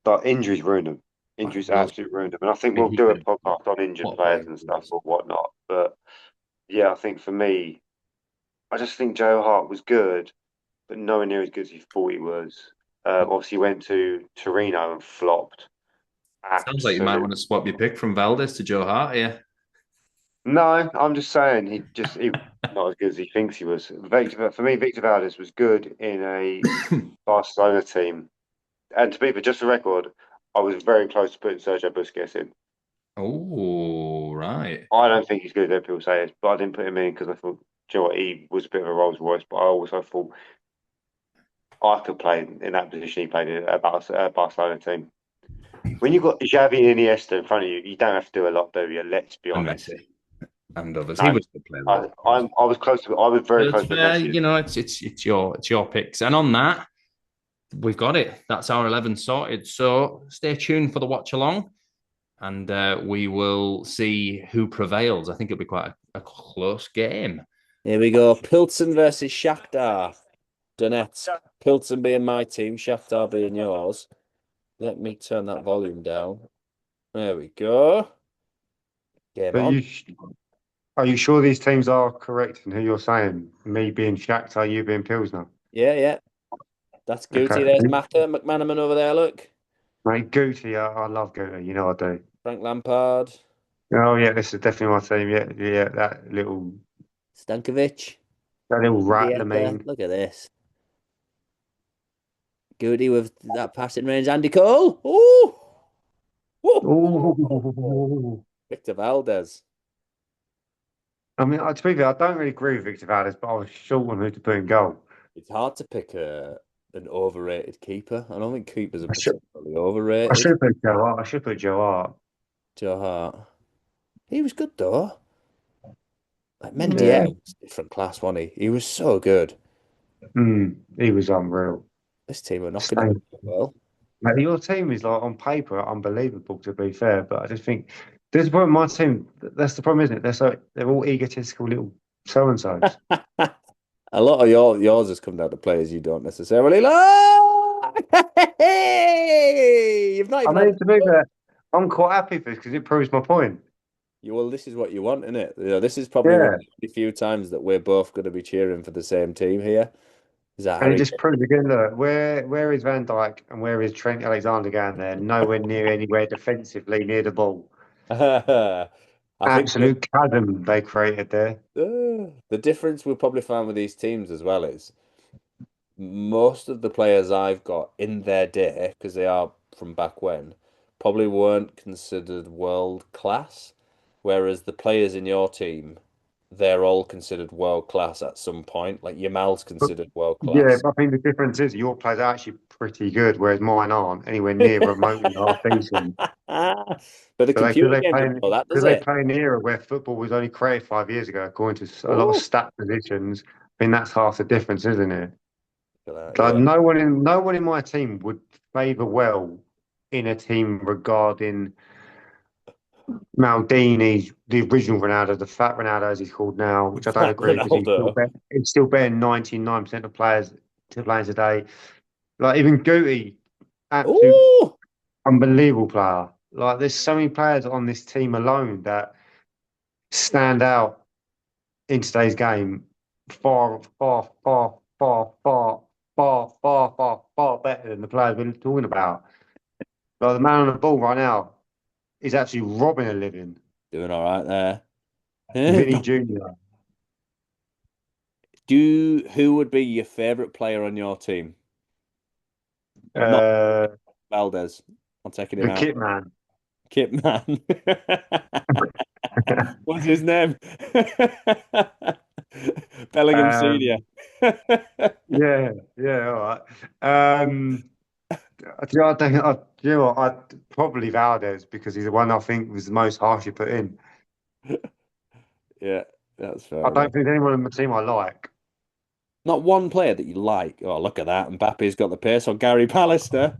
Speaker 3: but injuries ruined them.
Speaker 2: Like,
Speaker 3: Injuries
Speaker 2: Will,
Speaker 3: absolutely ruined them. And I think we'll
Speaker 2: he
Speaker 3: do a
Speaker 2: could,
Speaker 3: podcast on injured
Speaker 2: what a player
Speaker 3: players
Speaker 2: he
Speaker 3: and stuff
Speaker 2: was.
Speaker 3: or whatnot. But yeah, I think for me, I just think Joe Hart was good, but nowhere near as good as he thought he was. Obviously, went to Torino and flopped.
Speaker 2: Sounds like you might
Speaker 3: Absolute.
Speaker 2: want to swap your pick from Valdez to Joe Hart. Yeah.
Speaker 3: No, I'm just saying he not as good as he thinks he was. For me, Victor Valdez was good in a Barcelona team. And to be for just the record, I was very close to putting Sergio Busquets in.
Speaker 2: Oh, right.
Speaker 3: I don't think he's good as people say it, but I didn't put him in because I thought, do you know what, he was a bit of a Rolls Royce, but I also thought I could play in that position he played in at a Barcelona team. When you've got Xavi and Iniesta in front of you, you don't have to do a lot, do you? Let's be
Speaker 2: And
Speaker 3: honest.
Speaker 2: Messi and others. He
Speaker 3: No,
Speaker 2: was a good player though.
Speaker 3: I was close to, I was very
Speaker 2: But it's
Speaker 3: close with
Speaker 2: fair,
Speaker 3: Messi.
Speaker 2: it's your picks. And on that, we've got it. That's our 11 sorted. So stay tuned for the watch along and we will see who prevails. I think it'll be quite a close game.
Speaker 4: Here we go. Pilsen versus Shakhtar. Donetsk. Pilsen being my team, Shakhtar being yours. Let me turn that volume down. There we go. Game
Speaker 3: But
Speaker 4: on.
Speaker 3: are you sure these teams are correct in who you're saying? Me being Shakhtar, you being Pilsner.
Speaker 4: Yeah, yeah. That's Guti.
Speaker 3: Okay.
Speaker 4: There's Maka McManaman over there. Look.
Speaker 3: Mate, Guti, I love Guti, you know I do.
Speaker 4: Frank Lampard.
Speaker 3: Oh yeah, this is definitely my team. Yeah, yeah,
Speaker 4: Stankovic.
Speaker 3: that little rat
Speaker 4: Dieta.
Speaker 3: Lamine.
Speaker 4: Look at this. Goody with that passing range. Andy Cole. Ooh. Ooh.
Speaker 3: Oh,
Speaker 4: Victor Valdez.
Speaker 3: I mean, to be fair, I don't really agree with Victor Valdez, but I was short on who to put in goal.
Speaker 4: It's hard to pick an overrated keeper. I don't think keepers are
Speaker 3: I should,
Speaker 4: particularly
Speaker 3: I
Speaker 4: overrated.
Speaker 3: should put Joe Hart. I should put Joe Hart.
Speaker 4: Joe Hart. He was good though. Like
Speaker 3: Yeah,
Speaker 4: Mendieta was different class, wasn't he? He was so good.
Speaker 3: he was unreal.
Speaker 4: This team were knocking it
Speaker 3: So,
Speaker 4: well.
Speaker 3: mate, your team is like on paper unbelievable, to be fair, but I just think there's a problem. My team, that's the problem, isn't it? They're all egotistical little so and so's.
Speaker 4: A lot of yours has come down to players you don't necessarily like. Hey, you've not
Speaker 3: I
Speaker 4: even had
Speaker 3: mean, to be fair, I'm quite happy for this because it proves my point.
Speaker 4: well, this is what you want, isn't it? You know, this is probably one
Speaker 3: Yeah.
Speaker 4: of the few times that we're both going to be cheering for the same team here. Is that
Speaker 3: And it
Speaker 4: Harry
Speaker 3: just proves again, look, where is Van Dijk and where is Trent Alexander going there? Nowhere near anywhere defensively near the ball.
Speaker 4: Kane? I think
Speaker 3: Absolute chasm they created there.
Speaker 4: the difference we'll probably find with these teams as well is most of the players I've got in their day, because they are from back when, probably weren't considered world class. Whereas the players in your team, they're all considered world class at some point. Like Yamal's
Speaker 3: But
Speaker 4: considered world
Speaker 3: yeah,
Speaker 4: class.
Speaker 3: but I think the difference is your players are actually pretty good, whereas mine aren't anywhere near remotely half decent.
Speaker 4: But the
Speaker 3: But
Speaker 4: computer
Speaker 3: they
Speaker 4: game
Speaker 3: play
Speaker 4: doesn't know that, does
Speaker 3: because they
Speaker 4: it?
Speaker 3: play in the era where football was only created 5 years ago, according to a lot of
Speaker 4: Oh,
Speaker 3: stat positions. I mean, that's half the difference, isn't it? Like
Speaker 4: yeah.
Speaker 3: no one in my team would favour well in a team regarding Maldini, the original Ronaldo, the fat Ronaldo as he's called now, which I don't
Speaker 4: Fat
Speaker 3: agree because
Speaker 4: Ronaldo.
Speaker 3: he's still better than 99% of players to playing today. Like even Guti, absolute
Speaker 4: Oh,
Speaker 3: unbelievable player. Like there's so many players on this team alone that stand out in today's game far better than the players we're talking about. Like the man on the ball right now is actually robbing a living.
Speaker 4: doing all right there.
Speaker 3: Vinny Jr.
Speaker 4: Who would be your favorite player on your team? Not
Speaker 3: Uh,
Speaker 4: Valdez. I'm taking him
Speaker 3: the
Speaker 4: out.
Speaker 3: kit man.
Speaker 4: Kip man. What's his name? Bellingham Senior.
Speaker 3: Um, yeah, yeah, all right. I think you know what, I'd probably Valdez because he's the one I think was the most harshly put in.
Speaker 4: Yeah, that's
Speaker 3: I
Speaker 4: fair
Speaker 3: don't
Speaker 4: enough.
Speaker 3: think there's anyone in the team I like.
Speaker 4: Not one player that you like. Oh, look at that. Mbappe's got the pace. Or Gary Pallister.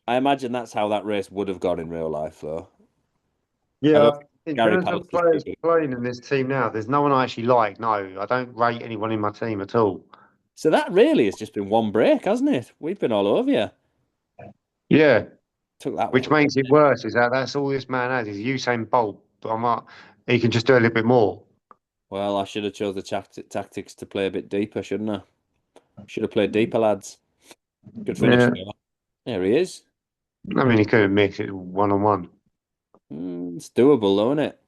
Speaker 4: I imagine that's how that race would have gone in real life, though. I don't
Speaker 3: Yeah,
Speaker 4: think
Speaker 3: in
Speaker 4: Gary
Speaker 3: terms of
Speaker 4: Pallister's too
Speaker 3: players
Speaker 4: good.
Speaker 3: playing in this team now, there's no one I actually like. No, I don't rate anyone in my team at all.
Speaker 4: So that really has just been one break, hasn't it? We've been all over you.
Speaker 3: Yeah,
Speaker 4: Took that
Speaker 3: which
Speaker 4: long.
Speaker 3: makes it worse is that that's all this man has is Usain Bolt, but I'm not, he can just do a little bit more.
Speaker 4: Well, I should have chose the tactics to play a bit deeper, shouldn't I? Should have played deeper, lads. Good finish,
Speaker 3: Yeah,
Speaker 4: though. There he is.
Speaker 3: I mean, he couldn't mix it one on one.
Speaker 4: It's doable, though, isn't it?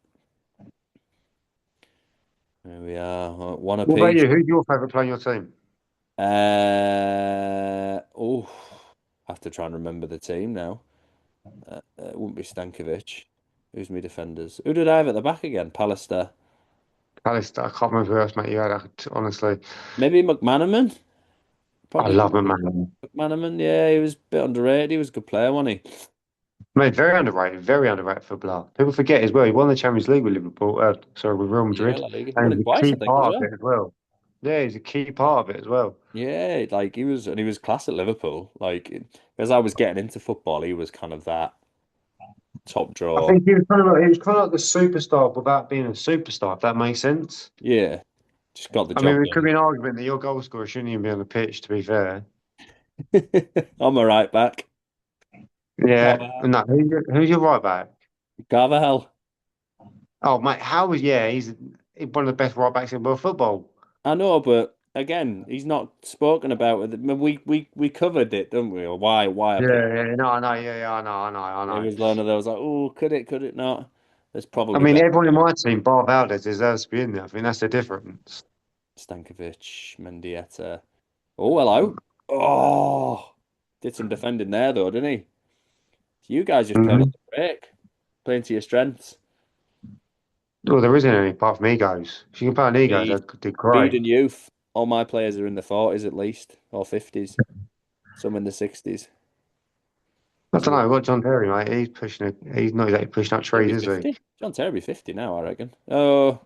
Speaker 4: There we are. One
Speaker 3: What about
Speaker 4: apiece.
Speaker 3: you? Who's your favourite player on your team?
Speaker 4: I have to try and remember the team now. It wouldn't be Stankovic. Who's my defenders? Who did I have at the back again? Pallister.
Speaker 3: Alistair, I can't remember who else, mate. You had, honestly.
Speaker 4: Maybe McManaman.
Speaker 3: I
Speaker 4: Probably
Speaker 3: love him, man.
Speaker 4: McManaman. Yeah, he was a bit underrated. He was a good player, wasn't he?
Speaker 3: Mate, very underrated footballer. People forget as well, he won the Champions League with Liverpool, sorry, with Real
Speaker 4: Yeah,
Speaker 3: Madrid,
Speaker 4: La Liga. Won
Speaker 3: and
Speaker 4: it
Speaker 3: he's a
Speaker 4: twice,
Speaker 3: key
Speaker 4: I think, as
Speaker 3: part of
Speaker 4: well.
Speaker 3: it as well. Yeah, he's a key part of it as well.
Speaker 4: Yeah, like he was class at Liverpool. Like as I was getting into football, he was kind of that top
Speaker 3: I
Speaker 4: draw.
Speaker 3: think he was kind of like the superstar without being a superstar, if that makes sense.
Speaker 4: Yeah, just got the
Speaker 3: I mean,
Speaker 4: job
Speaker 3: there could
Speaker 4: done.
Speaker 3: be an argument that your goal scorer shouldn't even be on the pitch, to be fair.
Speaker 4: I'm a right back.
Speaker 3: Yeah,
Speaker 4: Carvajal.
Speaker 3: no, who's your right back?
Speaker 4: Carvajal.
Speaker 3: Oh, mate, he's one of the best right backs in world football.
Speaker 4: I know, but again, he's not spoken about. I mean, we covered it, didn't we? Or why I
Speaker 3: Yeah,
Speaker 4: picked.
Speaker 3: yeah, no, I know, yeah, I
Speaker 4: It
Speaker 3: know.
Speaker 4: was one of those like, oh, could it not? There's
Speaker 3: I
Speaker 4: probably
Speaker 3: mean,
Speaker 4: better.
Speaker 3: everyone in my team, bar Valdez, deserves to be in there. I think that's the difference.
Speaker 4: Stankovic, Mendieta. Oh, hello. Oh, did some defending there though, didn't he? You guys just played on
Speaker 3: Hmm.
Speaker 4: the break, playing to your strengths.
Speaker 3: Well, there isn't any apart from egos. If you can play on egos,
Speaker 4: Speed,
Speaker 3: that could do
Speaker 4: speed
Speaker 3: great.
Speaker 4: and youth. All my players are in the 40s at least, or 50s. Some in the 60s.
Speaker 3: I don't
Speaker 4: So
Speaker 3: know. I've got John Terry, mate. He's not exactly pushing up
Speaker 4: he'll
Speaker 3: trees,
Speaker 4: be
Speaker 3: is he?
Speaker 4: 50. John Terry will be 50 now, I reckon. Oh,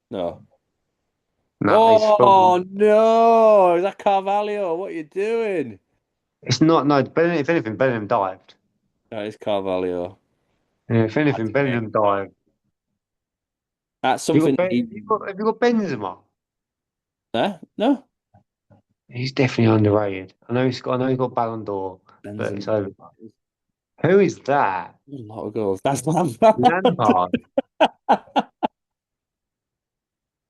Speaker 4: no.
Speaker 3: No, he's full.
Speaker 4: Oh, no. Is that Carvalho? What are you doing?
Speaker 3: It's not. No, if anything, Bellingham dived.
Speaker 4: That is Carvalho.
Speaker 3: Yeah, if
Speaker 4: Had
Speaker 3: anything,
Speaker 4: to be.
Speaker 3: Bellingham dived.
Speaker 4: That's something he.
Speaker 3: Have you got Benzema?
Speaker 4: No?
Speaker 3: He's definitely underrated. I know he's got Ballon d'Or, but it's
Speaker 4: Benzema.
Speaker 3: over. Who is that?
Speaker 4: A lot of goals. That's Lampard.
Speaker 3: Lampard.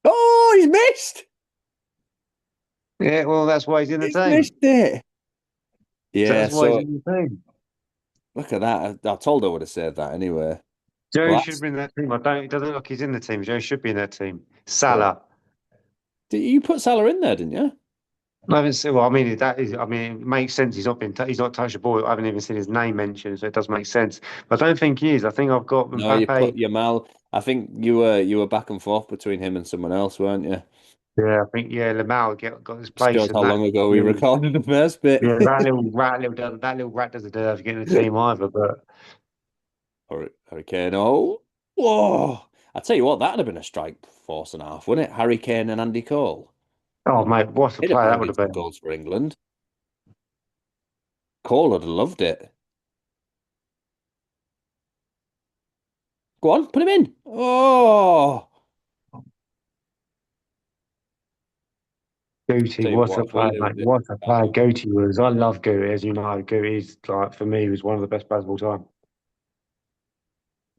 Speaker 4: Oh, he's missed.
Speaker 3: Yeah, well, that's why he's in the
Speaker 4: He's
Speaker 3: team.
Speaker 4: missed it. Yeah,
Speaker 3: That's why he's
Speaker 4: so
Speaker 3: in the team.
Speaker 4: look at that. I told her I would have said that anyway.
Speaker 3: Joe
Speaker 4: Well,
Speaker 3: should
Speaker 4: that's
Speaker 3: be in that team. I don't. It doesn't look like he's in the team. Joe should be in that team.
Speaker 4: what.
Speaker 3: Salah.
Speaker 4: You put Salah in there, didn't you?
Speaker 3: I haven't seen. Well, I mean, that is. I mean, it makes sense. He's not touched the ball. I haven't even seen his name mentioned, so it does make sense. But I don't think he is. I think I've got
Speaker 4: No, you put
Speaker 3: Mbappe.
Speaker 4: Yamal. I think you were back and forth between him and someone else, weren't you?
Speaker 3: Yeah, I think Lamau got his
Speaker 4: Just
Speaker 3: place,
Speaker 4: shows
Speaker 3: and
Speaker 4: how long
Speaker 3: that
Speaker 4: ago we
Speaker 3: little.
Speaker 4: recorded the first bit.
Speaker 3: Yeah, that little rat doesn't deserve to get in the team either. But
Speaker 4: Hurricane. Oh, whoa! I tell you what, that'd have been a strike force and a half, wouldn't it? Harry Kane and Andy Cole.
Speaker 3: oh mate, what a
Speaker 4: They'd have
Speaker 3: player that
Speaker 4: banged
Speaker 3: would
Speaker 4: in
Speaker 3: have
Speaker 4: some
Speaker 3: been.
Speaker 4: goals for England. Cole would have loved it. Go on, put him in. Oh,
Speaker 3: Guti,
Speaker 4: tell you
Speaker 3: what a
Speaker 4: what,
Speaker 3: player,
Speaker 4: he'll
Speaker 3: mate!
Speaker 4: do
Speaker 3: What a
Speaker 4: that
Speaker 3: player
Speaker 4: one.
Speaker 3: Guti was. I love Guti, as you know. Guti's like for me was one of the best players of all time.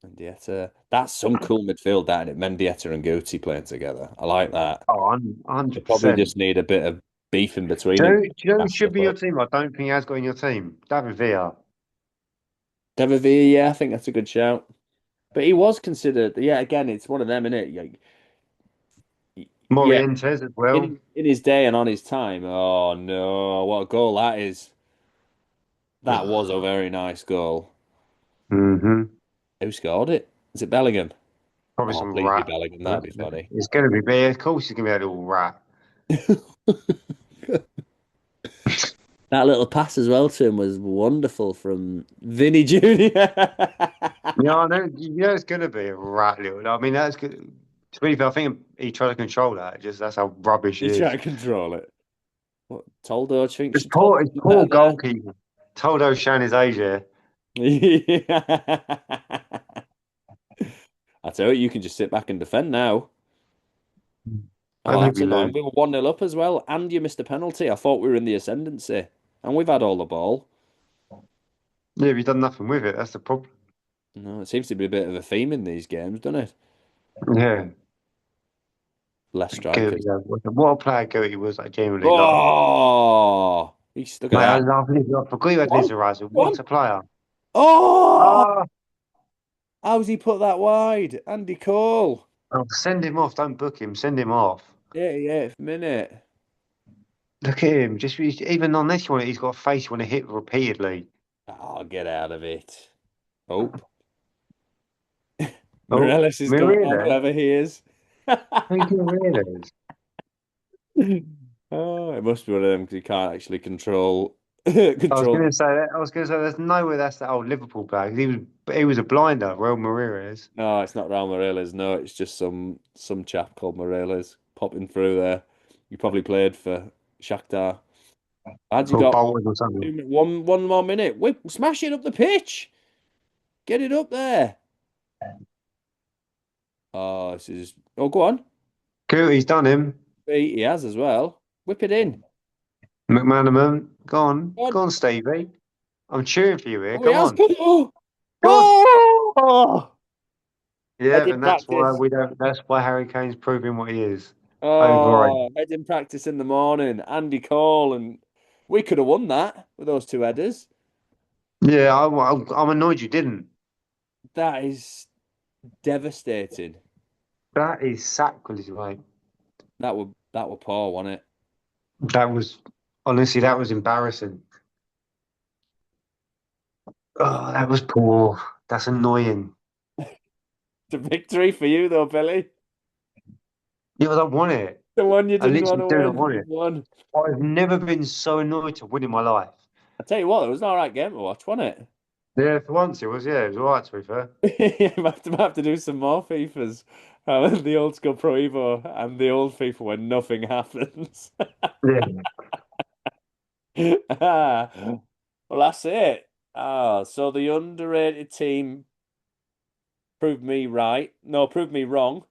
Speaker 4: Mendieta. That's some cool midfield, that, isn't it? Mendieta and Guti playing together. I like that.
Speaker 3: Oh,
Speaker 4: They
Speaker 3: hundred
Speaker 4: probably
Speaker 3: percent.
Speaker 4: just need a bit of beef in between
Speaker 3: Do
Speaker 4: them.
Speaker 3: you know who
Speaker 4: That's the
Speaker 3: should be your
Speaker 4: hope.
Speaker 3: team? I don't think he has got in your team. David Villa.
Speaker 4: David Villa, yeah, I think that's a good shout. But he was considered, yeah, again, it's one of them, isn't it? Yeah,
Speaker 3: Morientes as well.
Speaker 4: in his day and on his time. Oh no, what a goal that is. That was a very nice goal.
Speaker 3: hmm
Speaker 4: Who scored it? Is it Bellingham?
Speaker 3: Probably
Speaker 4: Oh,
Speaker 3: some
Speaker 4: please be
Speaker 3: rat.
Speaker 4: Bellingham. That'd be funny.
Speaker 3: It's going to be, yeah, of course, he's going to be a little rat.
Speaker 4: That little pass as well to him was wonderful from Vinny Jr.
Speaker 3: Yeah, I know. You know, it's going to be a rat little. I mean, that's good. To be fair, I think he tried to control that. Just that's how rubbish
Speaker 4: You
Speaker 3: he
Speaker 4: try
Speaker 3: is.
Speaker 4: to control it. What, Toldo, do you think
Speaker 3: It's
Speaker 4: should Toldo
Speaker 3: poor. It's
Speaker 4: do better
Speaker 3: poor
Speaker 4: there?
Speaker 3: goalkeeper. Toldo shown his age here.
Speaker 4: I tell you, you can just sit back and defend now.
Speaker 3: I
Speaker 4: Oh,
Speaker 3: hope
Speaker 4: that's
Speaker 3: you
Speaker 4: annoying.
Speaker 3: lose.
Speaker 4: We were 1-0 up as well, and you missed a penalty. I thought we were in the ascendancy, and we've had all the ball.
Speaker 3: Yeah, you've done nothing with it. That's the problem.
Speaker 4: No, it seems to be a bit of a theme in these games, doesn't it?
Speaker 3: Yeah.
Speaker 4: Less
Speaker 3: Goaty,
Speaker 4: strikers.
Speaker 3: yeah. What a player Goaty was. I genuinely like.
Speaker 4: Oh, look at
Speaker 3: Mate, I
Speaker 4: that.
Speaker 3: love Liz. I forgot you had
Speaker 4: Go on,
Speaker 3: Liz Horizon.
Speaker 4: go
Speaker 3: What
Speaker 4: on.
Speaker 3: a player.
Speaker 4: Oh,
Speaker 3: Ah,
Speaker 4: how's he put that wide? Andy Cole.
Speaker 3: oh, send him off. Don't book him. Send him off.
Speaker 4: 88th minute.
Speaker 3: Look at him. Just even on this one, he's got a face you want to hit repeatedly.
Speaker 4: Oh, get out of it. Oh,
Speaker 3: Oh,
Speaker 4: Morales is going on,
Speaker 3: Miranda.
Speaker 4: whoever he is.
Speaker 3: Who's Miranda?
Speaker 4: Oh, it must be one of them because he can't actually control
Speaker 3: I was
Speaker 4: control.
Speaker 3: going to say that. I was going to say there's no way that's that old Liverpool player. He was a blinder, Raul Morales.
Speaker 4: No, it's not Raul Morales. No, it's just some chap called Morales popping through there. You probably played for Shakhtar. Had you
Speaker 3: Or
Speaker 4: got
Speaker 3: Bolton or something.
Speaker 4: one more minute? Whip, smash it up the pitch. Get it up there. Oh, this is. Oh, go on.
Speaker 3: Cool, he's done him.
Speaker 4: He has as well. Whip it in.
Speaker 3: McManaman. Go on.
Speaker 4: Go on.
Speaker 3: Go on, Stevie. I'm cheering for you here.
Speaker 4: Oh, he
Speaker 3: Come
Speaker 4: has.
Speaker 3: on.
Speaker 4: Oh,
Speaker 3: Go on.
Speaker 4: oh.
Speaker 3: Yeah,
Speaker 4: Heading
Speaker 3: and that's why
Speaker 4: practice.
Speaker 3: we don't. That's why Harry Kane's proving what he is. Overrated.
Speaker 4: Oh, heading practice in the morning. Andy Cole, and we could have won that with those two headers.
Speaker 3: Yeah, I'm annoyed you didn't.
Speaker 4: That is devastating.
Speaker 3: That is sacrilege, mate.
Speaker 4: That were poor, wasn't it?
Speaker 3: That was honestly that was embarrassing. Oh, that was poor. That's annoying.
Speaker 4: It's a victory for you, though, Billy.
Speaker 3: Yeah, I don't want it.
Speaker 4: The one you
Speaker 3: I
Speaker 4: didn't want
Speaker 3: literally
Speaker 4: to
Speaker 3: do not
Speaker 4: win.
Speaker 3: want
Speaker 4: You've
Speaker 3: it.
Speaker 4: won.
Speaker 3: I've never been so annoyed to win in my life.
Speaker 4: I tell you what, it was an all right game to watch, wasn't
Speaker 3: Yeah, for once it was. Yeah, it was all right to be fair.
Speaker 4: it? You might have to do some more FIFAs. The old school Pro Evo and the old FIFA when nothing happens.
Speaker 3: Yeah.
Speaker 4: Well, that's it. So the underrated team proved me right. No, proved me wrong.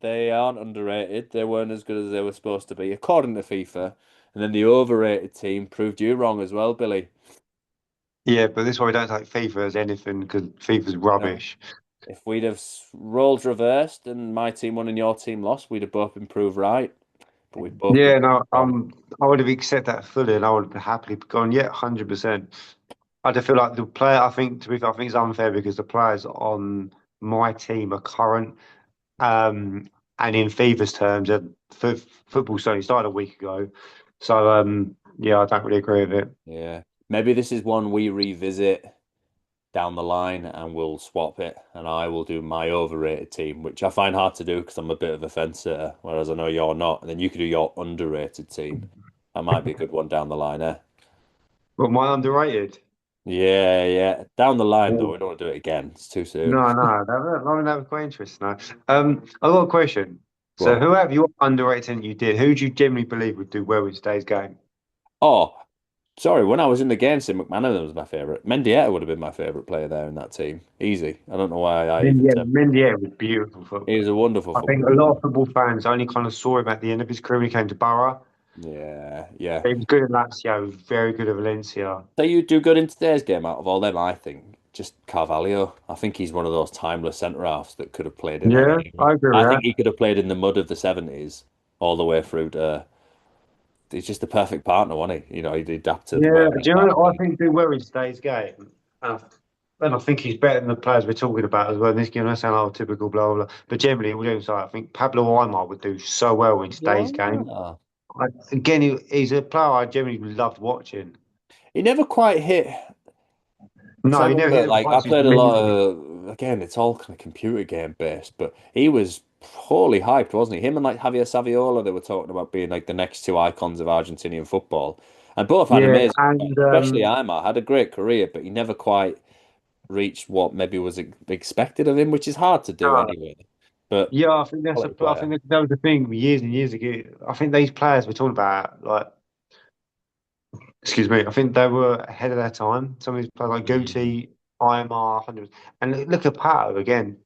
Speaker 4: They aren't underrated. They weren't as good as they were supposed to be, according to FIFA. And then the overrated team proved you wrong as well, Billy.
Speaker 3: Yeah, but this is why we don't take FIFA as anything because FIFA's
Speaker 4: You know,
Speaker 3: rubbish.
Speaker 4: if we'd have roles reversed and my team won and your team lost, we'd have both been proved right. but we've both been
Speaker 3: Yeah, no,
Speaker 4: wrong.
Speaker 3: I would have accepted that fully, and I would have happily gone, yeah, 100%. I just feel like the player. I think to be fair, I think it's unfair because the players on my team are current, um, and in FIFA's terms, football's only started a week ago. So, yeah, I don't really agree with it.
Speaker 4: Yeah. Maybe this is one we revisit down the line and we'll swap it and I will do my overrated team, which I find hard to do because I'm a bit of a fence sitter, whereas I know you're not. And then you could do your underrated team. That might be a good one down the line, eh?
Speaker 3: But my underrated.
Speaker 4: Yeah, yeah. Down the line though,
Speaker 3: Oh.
Speaker 4: we don't want to do it again. It's too soon.
Speaker 3: No, no, that was quite interesting. No. I got a question.
Speaker 4: Go
Speaker 3: So,
Speaker 4: on.
Speaker 3: who have you underrated and you did? Who do you generally believe would do well in today's game?
Speaker 4: Oh, sorry. When I was in the game, Sim McManaman was my favourite. Mendieta would have been my favourite player there in that team. Easy. I don't know why I even
Speaker 3: Mendy,
Speaker 4: said
Speaker 3: Mendy was beautiful
Speaker 4: he
Speaker 3: football.
Speaker 4: was a wonderful
Speaker 3: I think a
Speaker 4: footballer.
Speaker 3: lot of football fans only kind of saw him at the end of his career when he came to Borough.
Speaker 4: Yeah, yeah.
Speaker 3: He was good at Lazio, he was very good at Valencia.
Speaker 4: So you do good in today's game out of all them, I think. Just Carvalho. I think he's one of those timeless centre halves that could have played in
Speaker 3: Yeah,
Speaker 4: any era.
Speaker 3: I agree
Speaker 4: I
Speaker 3: with
Speaker 4: think
Speaker 3: that.
Speaker 4: he could have played in the mud of the 70s all the way through to. He's just the perfect partner, wasn't he? You know, he'd adapt to
Speaker 3: Yeah,
Speaker 4: whatever
Speaker 3: do you know
Speaker 4: environment.
Speaker 3: what I think do well in today's game? And and I think he's better than the players we're talking about as well. And this game, I sound like typical blah, blah, blah. But generally, all jokes aside, I think Pablo Aimar would do so well in today's game.
Speaker 4: Yeah.
Speaker 3: Again, he's a player I generally loved watching.
Speaker 4: He never quite hit. Because I
Speaker 3: No, he never hit
Speaker 4: remember,
Speaker 3: the
Speaker 4: like, I
Speaker 3: prices
Speaker 4: played a lot
Speaker 3: mental.
Speaker 4: of, again, it's all kind of computer game based, but he was wholly hyped, wasn't he? Him and, like, Javier Saviola, they were talking about being, like, the next two icons of Argentinian football. And both had
Speaker 3: Yeah,
Speaker 4: amazing,
Speaker 3: and
Speaker 4: especially Aimar, had a great career, but he never quite reached what maybe was expected of him, which is hard to do
Speaker 3: uh,
Speaker 4: anyway. But
Speaker 3: yeah, I think
Speaker 4: quality
Speaker 3: I
Speaker 4: player.
Speaker 3: think that was the thing years and years ago. I think these players we're talking about, like, excuse me, I think they were ahead of their time. Some of these players like
Speaker 4: Mm,
Speaker 3: Guti, IMR, 100, and look at Pato again.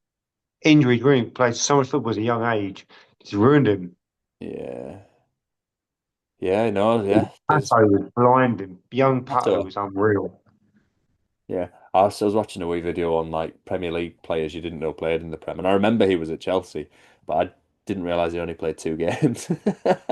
Speaker 3: Injuries ruined. Played so much football at a young age, it's ruined him.
Speaker 4: yeah. Yeah, no, yeah. There's
Speaker 3: Pato was blinding. Young Pato
Speaker 4: Pato.
Speaker 3: was unreal.
Speaker 4: Yeah, I was watching a wee video on like Premier League players you didn't know played in the Prem, and I remember he was at Chelsea, but I didn't realize he only played two games.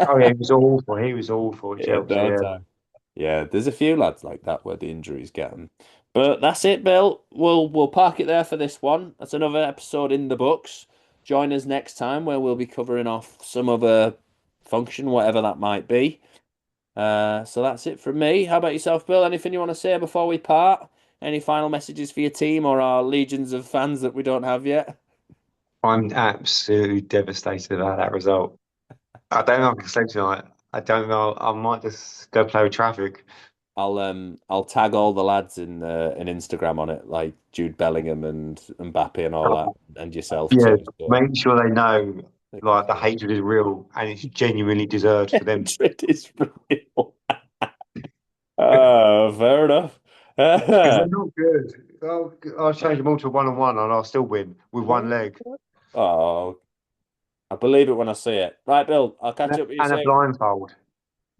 Speaker 3: Oh yeah, he was awful. He was awful at
Speaker 4: Yeah,
Speaker 3: Chelsea.
Speaker 4: no
Speaker 3: Yeah.
Speaker 4: time. Yeah, there's a few lads like that where the injuries get them. But that's it, Bill. We'll park it there for this one. That's another episode in the books. Join us next time where we'll be covering off some other function, whatever that might be. So that's it from me. How about yourself, Bill? Anything you want to say before we part? Any final messages for your team or our legions of fans that we don't have yet?
Speaker 3: I'm absolutely devastated about that result. I don't know if I can sleep tonight. I don't know. I might just go play with traffic.
Speaker 4: I'll tag all the lads in Instagram on it, like Jude Bellingham and Mbappe and all that, and yourself
Speaker 3: Yeah,
Speaker 4: too. So
Speaker 3: make sure they know
Speaker 4: they can
Speaker 3: like the
Speaker 4: follow.
Speaker 3: hatred is real and it's genuinely deserved for them
Speaker 4: Hatred is real. Fair enough.
Speaker 3: because they're not good. I'll change them all to one on one and I'll still win with one leg
Speaker 4: Oh, I believe it when I see it. Right, Bill, I'll catch up with you
Speaker 3: and a
Speaker 4: soon.
Speaker 3: blindfold.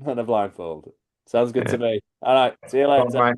Speaker 4: And a blindfold. Sounds good
Speaker 3: Yeah.
Speaker 4: to me. All right, see you
Speaker 3: All
Speaker 4: later.
Speaker 3: right.